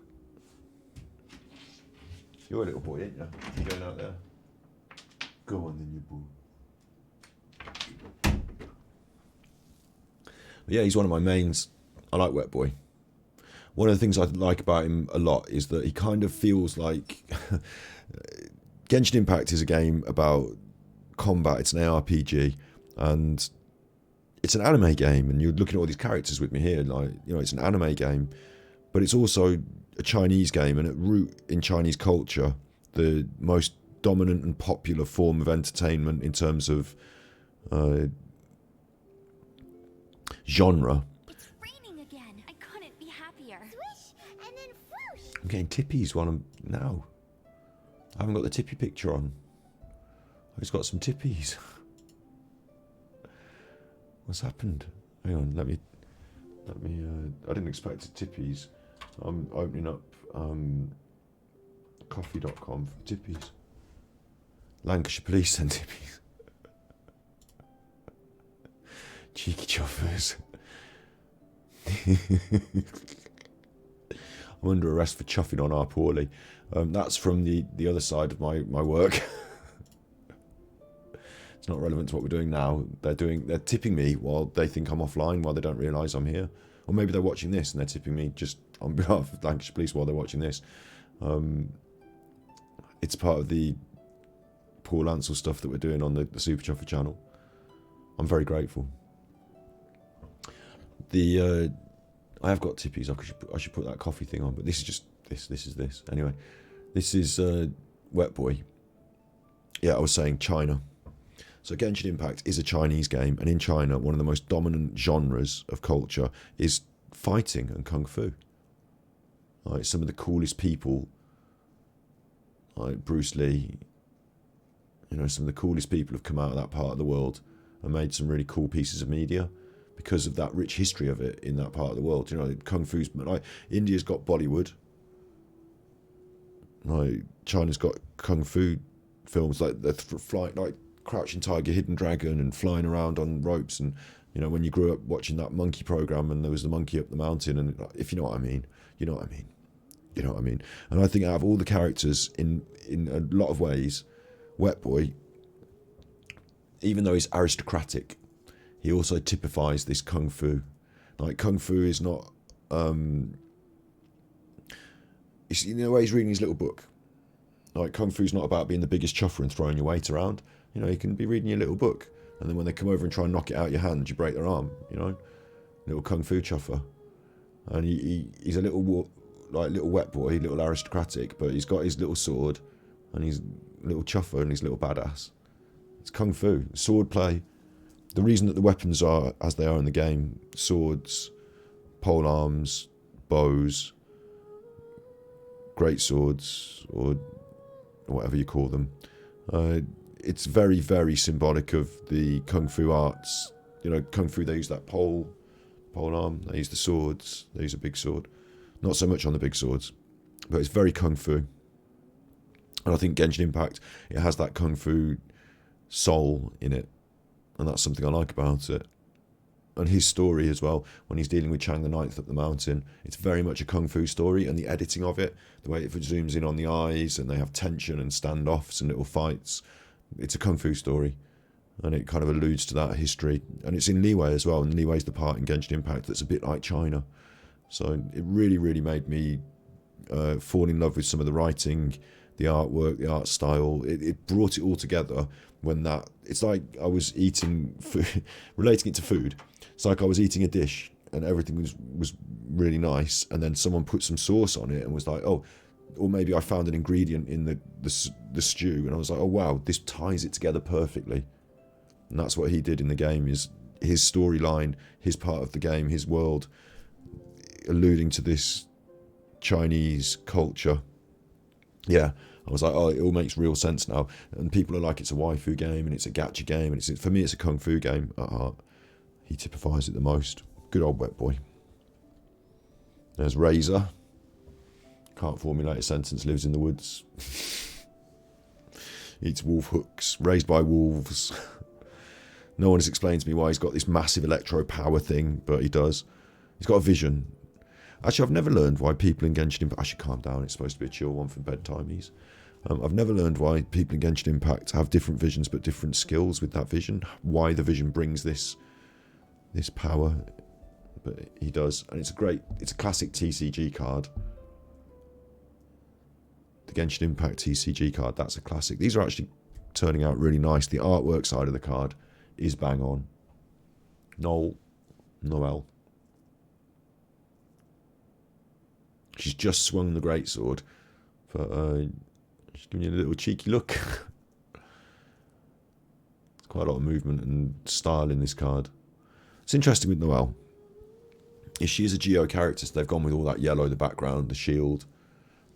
You're a little boy, ain't you? You're going out there. Go on then, you boy. But yeah, he's one of my mains. I like Wet Boy. One of the things I like about him a lot is that he kind of feels like... Genshin Impact is a game about combat. It's an ARPG. And it's an anime game. And you're looking at all these characters with me here. Like, you know, it's an anime game. But it's also a Chinese game, and at root in Chinese culture, the most dominant and popular form of entertainment in terms of genre. It's raining again. I couldn't be happier. Swish and then whoosh. I'm getting tippies while I'm now. I haven't got the tippy picture on. I've just got some tippies. What's happened? Hang on, let me. I didn't expect tippies. I'm opening up coffee.com for tippies. Lancashire Police send tippies. Cheeky choppers. I'm under arrest for chuffing on our poorly. That's from the other side of my work. It's not relevant to what we're doing now. They're tipping me while they think I'm offline, while they don't realise I'm here. Or maybe they're watching this and they're tipping me just on behalf of Lancashire Police while they're watching this. It's part of the Paul Ansell stuff that we're doing on the Super Chuffer channel. I'm very grateful. I have got tippies. I should put that coffee thing on, but this is just this. This is this. Anyway, this is Wet Boy. Yeah, I was saying China. So Genshin Impact is a Chinese game, and in China, one of the most dominant genres of culture is fighting and kung fu. Like some of the coolest people, like Bruce Lee, some of the coolest people have come out of that part of the world and made some really cool pieces of media because of that rich history of it in that part of the world. Kung Fu's, like India's got Bollywood, like China's got kung fu films, like the flight, like Crouching Tiger, Hidden Dragon, and flying around on ropes. And when you grew up watching that monkey program, and there was the monkey up the mountain, and if you know what I mean, you know what I mean, you know what I mean. And I think out of all the characters, in a lot of ways, Wet Boy, even though he's aristocratic, he also typifies this kung fu. Like kung fu is not, it's, in a way, he's reading his little book. Like kung fu's not about being the biggest chuffer and throwing your weight around. You can be reading your little book, and then when they come over and try and knock it out your hand, you break their arm. Little kung fu chuffer, and he's a little Wet Boy, little aristocratic, but he's got his little sword, and he's a little chuffer, and he's a little badass. It's kung fu, sword play. The reason that the weapons are as they are in the game: swords, pole arms, bows, great swords, or whatever you call them. It's very, very symbolic of the kung fu arts. Kung fu, they use that pole arm, they use the swords, they use a big sword. Not so much on the big swords, but it's very kung fu. And I think Genshin Impact, it has that kung fu soul in it, and that's something I like about it. And his story as well, when he's dealing with Chang the Ninth up the mountain, it's very much a kung fu story, and the editing of it, the way it zooms in on the eyes, and they have tension and standoffs and little fights, it's a kung fu story, and it kind of alludes to that history. And it's in Liyue as well, and Liyue's the part in Genshin Impact that's a bit like China. So it really, really made me fall in love with some of the writing, the artwork, the art style. It brought it all together when it's like I was eating food, relating it to food. It's like I was eating a dish and everything was really nice, and then someone put some sauce on it and was like, oh, or maybe I found an ingredient in the stew, and I was like, oh wow, this ties it together perfectly. And that's what he did in the game, is his storyline, his part of the game, his world, alluding to this Chinese culture. Yeah, I was like, oh, it all makes real sense now. And people are like, it's a waifu game, and it's a gacha game, and for me, it's a kung fu game at heart. He typifies it the most. Good old Wet Boy. There's Razor. Can't formulate a sentence, lives in the woods. Eats wolf hooks, raised by wolves. No one has explained to me why he's got this massive electro power thing, but he does. He's got a vision. Actually, I've never learned why people in Genshin Impact... I should calm down, it's supposed to be a chill one for bedtimies. I've never learned why people in Genshin Impact have different visions but different skills with that vision. Why the vision brings this power. But he does. And it's a classic TCG card. The Genshin Impact TCG card, that's a classic. These are actually turning out really nice. The artwork side of the card is bang on. Noelle. She's just swung the greatsword, but she's giving you a little cheeky look. There's quite a lot of movement and style in this card. It's interesting with Noelle. If she is a Geo character, so they've gone with all that yellow, the background, the shield.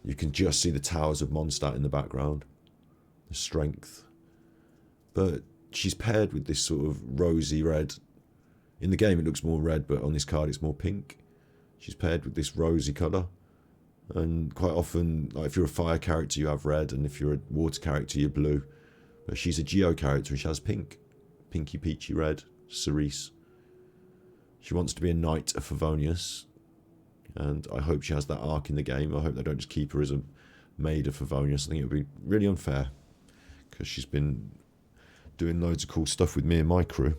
You can just see the towers of Mondstadt in the background. The strength. But she's paired with this sort of rosy red. In the game it looks more red, but on this card it's more pink. She's paired with this rosy colour. And quite often, like if you're a fire character, you have red, and if you're a water character, you're blue. But she's a Geo character, and she has pink. Pinky, peachy red. Cerise. She wants to be a knight of Favonius. and I hope she has that arc in the game. I hope they don't just keep her as a maid of Favonius. I think it would be really unfair, because she's been doing loads of cool stuff with me and my crew.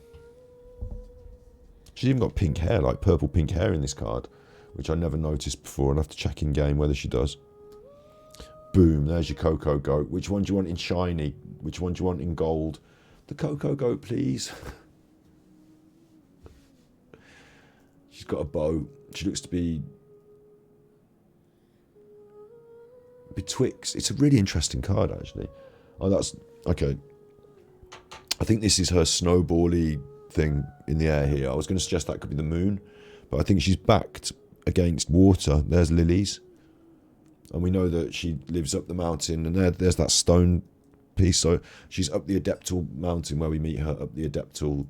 She's even got pink hair, like purple pink hair in this card, which I never noticed before. I'll have to check in game whether she does. Boom, there's your Cocoa Goat. Which one do you want in shiny? Which one do you want in gold? The Cocoa Goat, please. She's got a bow. She looks to be betwixt. It's a really interesting card, actually. Oh, that's okay. I think this is her snowbally thing in the air here. I was going to suggest that could be the moon, but I think she's backed against water. There's lilies, and we know that she lives up the mountain, and there's that stone piece. So she's up the Adeptal mountain where we meet her, up the Adeptal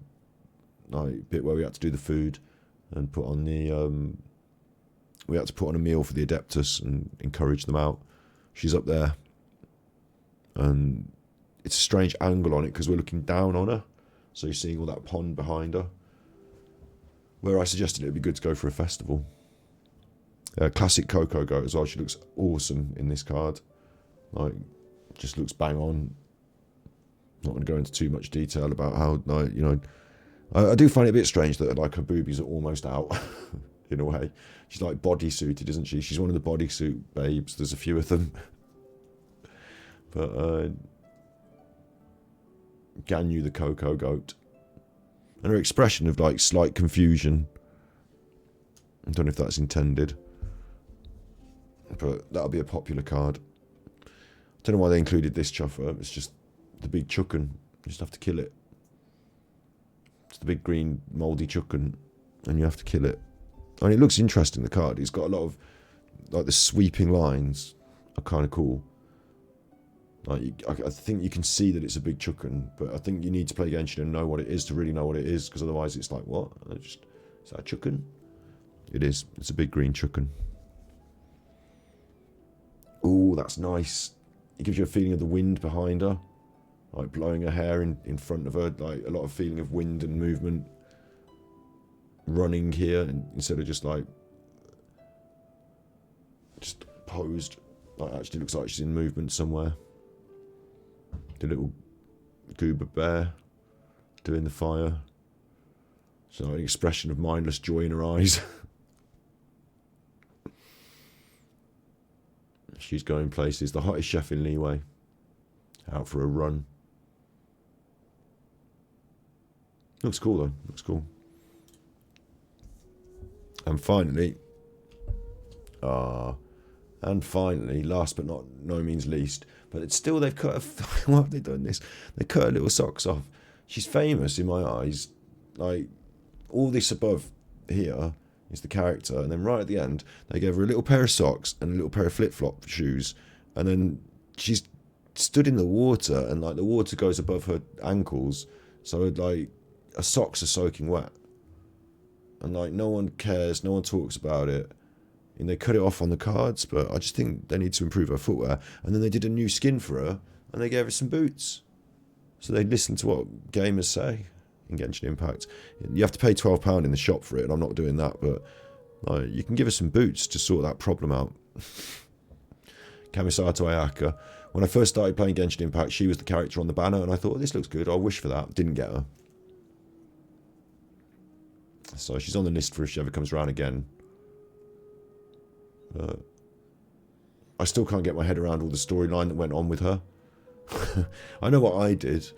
bit where we had to do the food and put on the we had to put on a meal for the Adeptus and encourage them out. She's up there, and it's a strange angle on it because we're looking down on her, so you're seeing all that pond behind her, where I suggested it would be good to go for a festival. Classic Cocoa Goat as well. She looks awesome in this card, like just looks bang on. Not going to go into too much detail about how, like, you know, I do find it a bit strange that like her boobies are almost out in a way. She's like bodysuited, isn't she? She's one of the bodysuit babes. There's a few of them. But Ganyu the Cocoa Goat. And her expression of like slight confusion. I don't know if that's intended. But that'll be a popular card. I don't know why they included this chuffer. It's just the big chucken. You just have to kill it. It's the big green mouldy chucken, and you have to kill it. And it looks interesting, the card. It's got a lot of, like, the sweeping lines are kind of cool. Like, I think you can see that it's a big chucken, but I think you need to play Genshin and know what it is to really know what it is, because otherwise it's like, what? Is that a chucken? It is. It's a big green chucken. Ooh, that's nice. It gives you a feeling of the wind behind her, like blowing her hair in front of her, like a lot of feeling of wind and movement running here, and instead of just like just posed, like actually looks like she's in movement somewhere. The little goober bear doing the fire. So an expression of mindless joy in her eyes. She's going places. The hottest chef in Leeway. Out for a run. Looks cool though. Looks cool. And finally, last but not no means least, but it's still, they've cut why have they done this? They cut her little socks off. She's famous in my eyes. Like, all this above here is the character, and then right at the end, they gave her a little pair of socks and a little pair of flip-flop shoes, and then she's stood in the water, and like the water goes above her ankles, so like her socks are soaking wet. And like no one cares, no one talks about it. And they cut it off on the cards, but I just think they need to improve her footwear. And then they did a new skin for her, and they gave her some boots. So they listened to what gamers say in Genshin Impact. You have to pay £12 in the shop for it, and I'm not doing that, but like, you can give her some boots to sort that problem out. Kamisato Ayaka. When I first started playing Genshin Impact, she was the character on the banner, and I thought, oh, this looks good, I'll wish for that. Didn't get her. So she's on the list for if she ever comes around again. I still can't get my head around all the storyline that went on with her. I know what I did.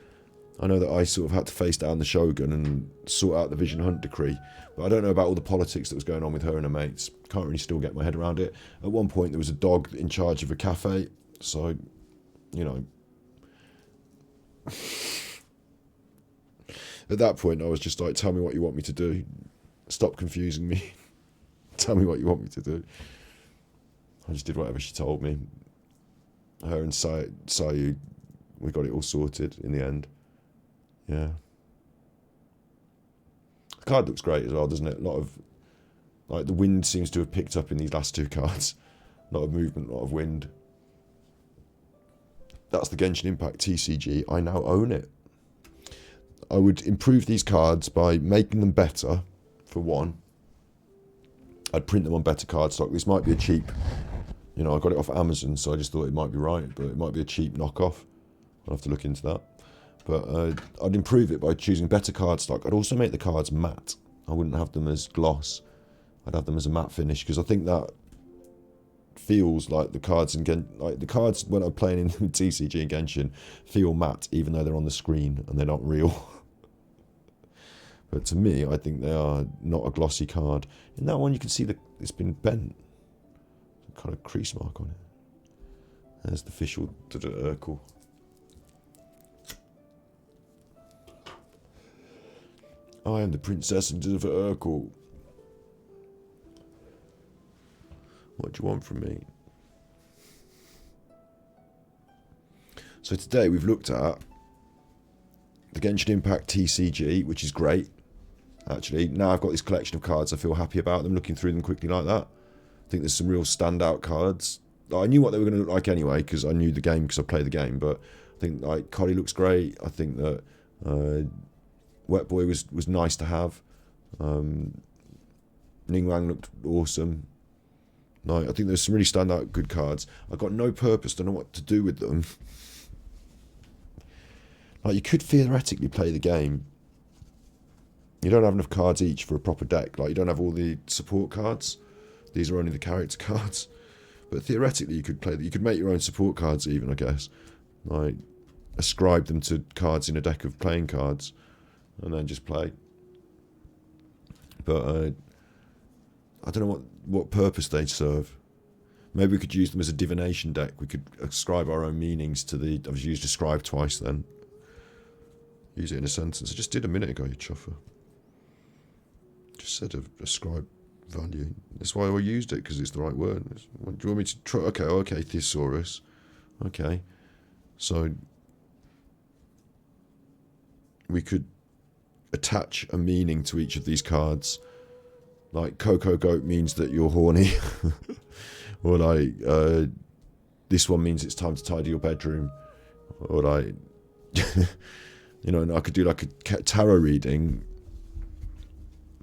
I know that I sort of had to face down the Shogun and sort out the Vision Hunt decree. But I don't know about all the politics that was going on with her and her mates. Can't really still get my head around it. At one point there was a dog in charge of a cafe. So, you know. At that point I was just like, tell me what you want me to do. Stop confusing me. Tell me what you want me to do. I just did whatever she told me. Her and Sayu, we got it all sorted in the end. Yeah. The card looks great as well, doesn't it? A lot of, like, the wind seems to have picked up in these last two cards. A lot of movement, a lot of wind. That's the Genshin Impact TCG. I now own it. I would improve these cards by making them better, for one. I'd print them on better cardstock. This might be a cheap, you know, I got it off Amazon, so I just thought it might be right, but it might be a cheap knockoff. I'll have to look into that. But I'd improve it by choosing better cardstock. I'd also make the cards matte. I wouldn't have them as gloss. I'd have them as a matte finish, because I think that feels like the cards like the cards when I'm playing in TCG and Genshin feel matte, even though they're on the screen and they're not real. But to me, I think they are not a glossy card. In that one, you can see it's been bent. Kind of crease mark on it. There's the official Urkel. I am the princess of Urkel. What do you want from me? So today we've looked at the Genshin Impact TCG, which is great. Actually, now I've got this collection of cards, I feel happy about them, looking through them quickly like that. I think there's some real standout cards. I knew what they were going to look like anyway, because I knew the game, because I played the game, but I think like Coddy looks great. I think that Wet Boy was nice to have. Ningguang looked awesome. Like, I think there's some really standout good cards. I've got no purpose, don't know what to do with them. Like, you could theoretically play the game. You don't have enough cards each for a proper deck. Like, you don't have all the support cards. These are only the character cards. But theoretically, you could play that. You could make your own support cards even, I guess. Like, ascribe them to cards in a deck of playing cards. And then just play. But I don't know what purpose they serve. Maybe we could use them as a divination deck. We could ascribe our own meanings to the... I've used ascribe twice then. Use it in a sentence. I just did a minute ago, you chuffer. Just said ascribe value. That's why I used it, because it's the right word. Do you want me to try? Okay, thesaurus. Okay. So we could attach a meaning to each of these cards. Like Coco Goat means that you're horny. Or like this one means it's time to tidy your bedroom. Or like you know, and I could do like a tarot reading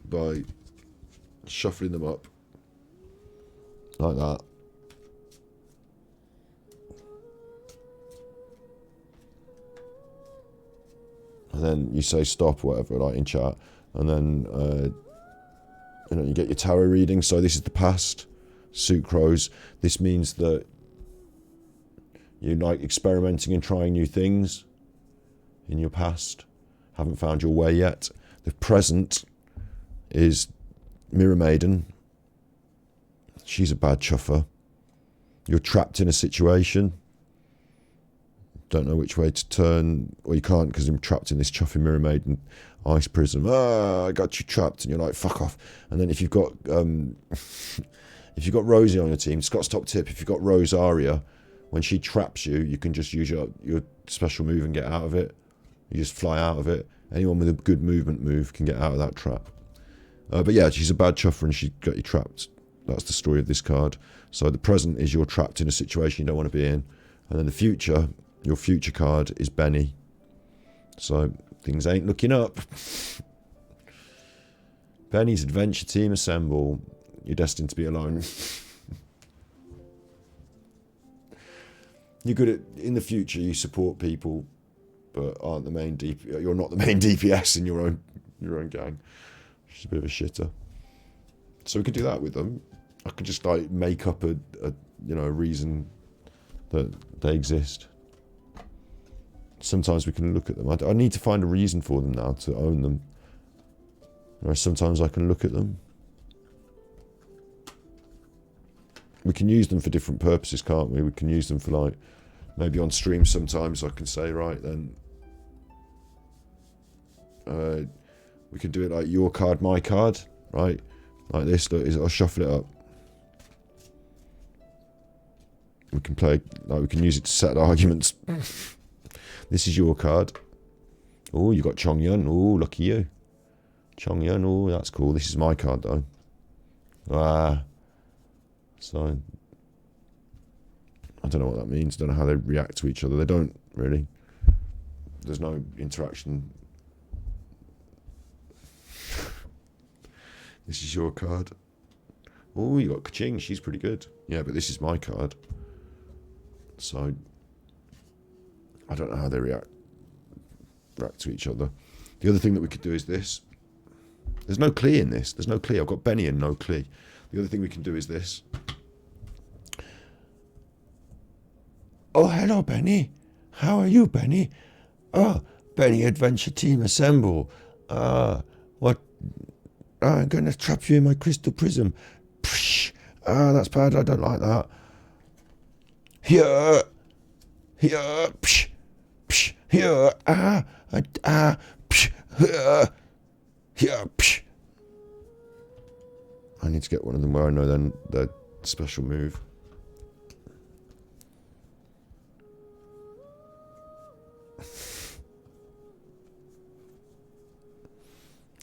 by shuffling them up like that. And then you say stop or whatever, like in chat, and then you know, you get your tarot reading. So this is the past, sucrose. This means that you like experimenting and trying new things in your past, haven't found your way yet. The present is Mirror Maiden. She's a bad chuffer. You're trapped in a situation, don't know which way to turn, or you can't because I'm trapped in this chuffing Mirror Maiden ice prism. I got you trapped, and you're like, fuck off. And then if you've got Rosie on your team, Scott's top tip, if you've got Rose Aria, when she traps you, you can just use your special move and get out of it. You just fly out of it. Anyone with a good movement move can get out of that trap. But yeah, she's a bad chuffer and she got you trapped. That's the story of this card. So the present is you're trapped in a situation you don't want to be in. And then the future, your future card is Benny. So things ain't looking up. Benny's adventure team assemble. You're destined to be alone. You're good at, in the future, you support people, but aren't the main you're not the main DPS in your own gang. Which is a bit of a shitter. So we could do that with them. I could just like make up a reason that they exist. Sometimes we can look at them. I need to find a reason for them now to own them. You know, sometimes I can look at them. We can use them for different purposes, can't we? We can use them for like, maybe on stream sometimes I can say, right then, we can do it like your card, my card, right? Like this, look, I'll shuffle it up. We can play, like we can use it to set arguments. This is your card. Oh, you got Chongyun. Oh, lucky you. Chongyun, oh, that's cool. This is my card though. So, I don't know what that means. Don't know how they react to each other. They don't, really. There's no interaction. This is your card. Oh, you got Kaching. She's pretty good. Yeah, but this is my card. So, I don't know how they react to each other. The other thing that we could do is this. There's no Klee in this. There's no Klee. I've got Benny and no Klee. The other thing we can do is this. Oh, hello, Benny. How are you, Benny? Oh, Benny, Adventure Team, assemble. What? I'm going to trap you in my crystal prism. Psh. That's bad. I don't like that. Here. Psh. Psh. Here. Psh. Here. Psh. I need to get one of them where I know then their special move.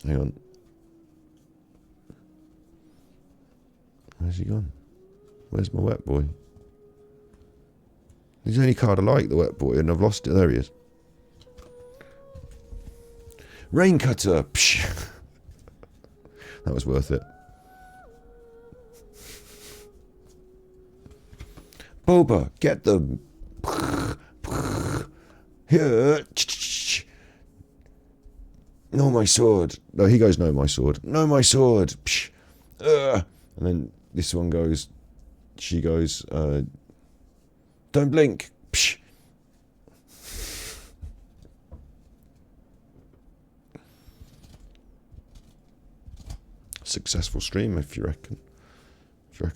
Hang on. Where's he gone? Where's my wet boy? He's the only card I like, the wet boy, and I've lost it. There he is. Rain Cutter. Psh. That was worth it. Boba, get them. Here. No, my sword. No, he goes, no, my sword. No, my sword. Psh. And then this one goes, she goes, don't blink. Psh. Successful stream, if you reckon.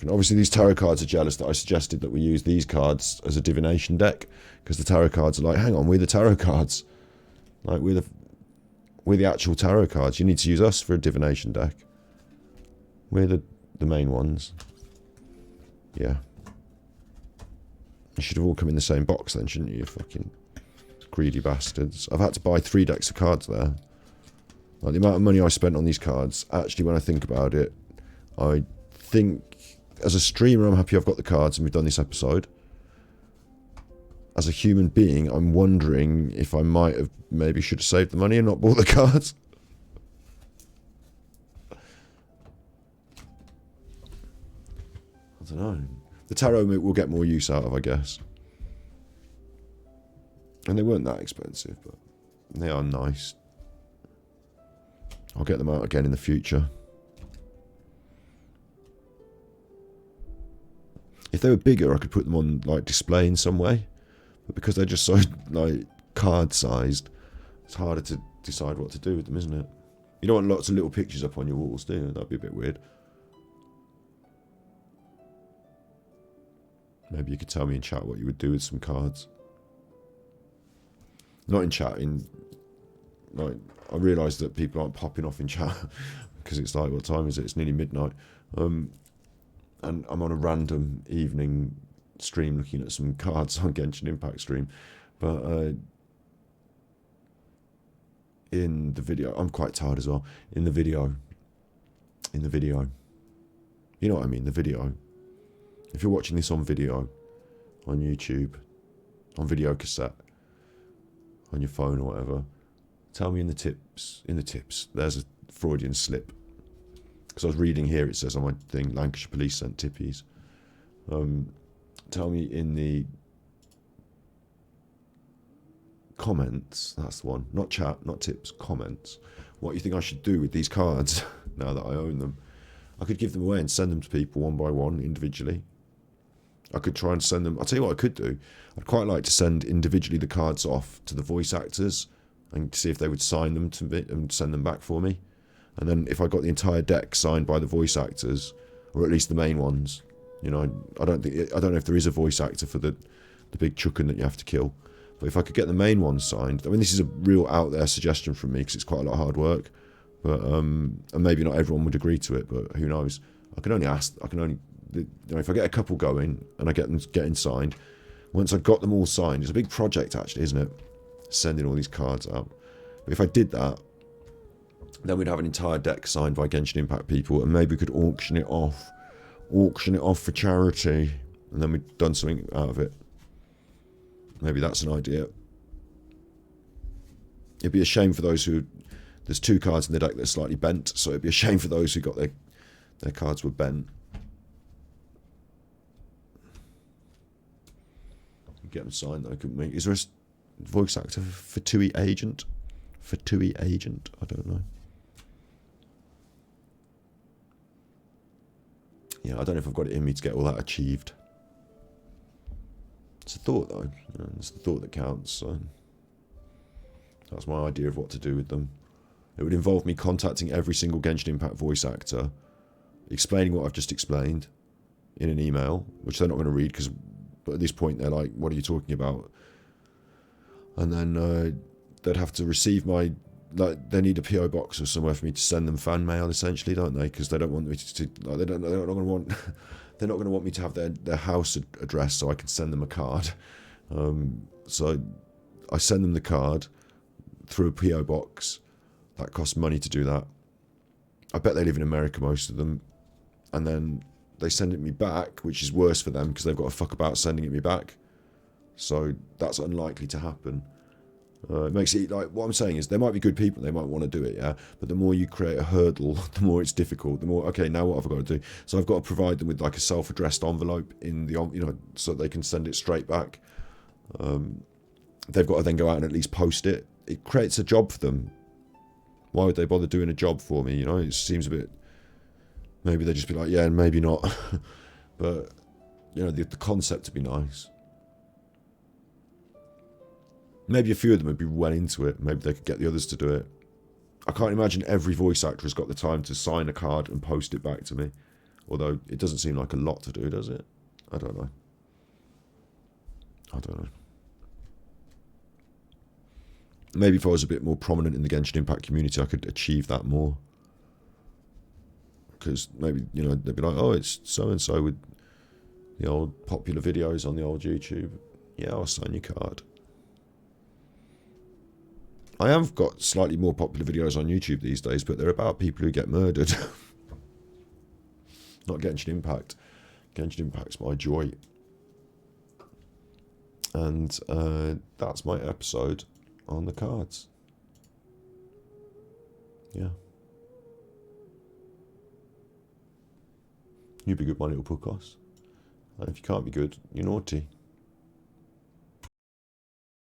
Obviously, these tarot cards are jealous that I suggested that we use these cards as a divination deck, because the tarot cards are like, hang on, we're the tarot cards. Like, we're the actual tarot cards. You need to use us for a divination deck. We're the main ones. Yeah. You should have all come in the same box then, shouldn't you? You fucking greedy bastards. I've had to buy 3 decks of cards there. Like, the amount of money I spent on these cards, actually, when I think about it, I think, as a streamer, I'm happy I've got the cards and we've done this episode. As a human being, I'm wondering if I might have maybe should have saved the money and not bought the cards. I don't know. The tarot we'll get more use out of, I guess. And they weren't that expensive, but they are nice. I'll get them out again in the future. If they were bigger, I could put them on like display in some way. But because they're just so like card sized, it's harder to decide what to do with them, isn't it? You don't want lots of little pictures up on your walls, do you? That'd be a bit weird. Maybe you could tell me in chat what you would do with some cards. Not in chat, like, I realise that people aren't popping off in chat because it's like, what time is it? It's nearly midnight. And I'm on a random evening stream looking at some cards on Genshin Impact stream. But in the video, I'm quite tired as well. In the video. You know what I mean, the video. If you're watching this on video, on YouTube, on video cassette, on your phone or whatever, tell me in the tips, there's a Freudian slip. Because I was reading here, it says on my thing, Lancashire Police sent tippies. Tell me in the comments, that's the one, not chat, not tips, comments, what you think I should do with these cards now that I own them. I could give them away and send them to people one by one, individually. I could try and send them, I'll tell you what I could do. I'd quite like to send individually the cards off to the voice actors and see if they would sign them to me and send them back for me. And then if I got the entire deck signed by the voice actors, or at least the main ones, you know, I don't know if there is a voice actor for the big chucken that you have to kill. But if I could get the main ones signed, I mean, this is a real out there suggestion from me because it's quite a lot of hard work. But and maybe not everyone would agree to it, but who knows? I can only ask. You know, if I get a couple going and I get them getting signed, once I've got them all signed, it's a big project actually, isn't it? Sending all these cards out. But if I did that, then we'd have an entire deck signed by Genshin Impact people, and maybe we could auction it off for charity, and then we'd done something out of it. Maybe that's an idea. It'd be a shame for those who, there's 2 cards in the deck that are slightly bent, so it'd be a shame for those who got their cards were bent. Get them signed though, couldn't we? Is there a voice actor for Tui Agent? For Tui Agent? I don't know. Yeah, I don't know if I've got it in me to get all that achieved. It's a thought though. You know, it's the thought that counts. So that's my idea of what to do with them. It would involve me contacting every single Genshin Impact voice actor, explaining what I've just explained in an email, which they're not going to read because, but at this point they're like, "What are you talking about?" And then they'd have to receive my, like, they need a PO box or somewhere for me to send them fan mail, essentially, don't they? Because they don't want me to like, they're not going to want, they're not going to want me to have their house address so I can send them a card. So I send them the card through a PO box. That costs money to do that. I bet they live in America, most of them, and then they send it me back, which is worse for them because they've got to fuck about sending it me back. So that's unlikely to happen. It makes it, like, what I'm saying is there might be good people, they might want to do it, yeah, but the more you create a hurdle, the more it's difficult, the more, okay, now what have I got to do? So I've got to provide them with like a self-addressed envelope in the, you know, so they can send it straight back. They've got to then go out and at least post it. It creates a job for them. Why would they bother doing a job for me? You know, it seems a bit, maybe they just be like, yeah, and maybe not. But, you know, the concept would be nice. Maybe a few of them would be well into it. Maybe they could get the others to do it. I can't imagine every voice actor has got the time to sign a card and post it back to me. Although it doesn't seem like a lot to do, does it? I don't know. I don't know. Maybe if I was a bit more prominent in the Genshin Impact community, I could achieve that more. Because maybe, you know, they'd be like, oh, it's so-and-so with the old popular videos on the old YouTube. Yeah, I'll sign your card. I have got slightly more popular videos on YouTube these days, but they're about people who get murdered. Not Genshin Impact. Genshin Impact's my joy. And that's my episode on the cards. Yeah. You be good, my little puckos. And if you can't be good, you're naughty.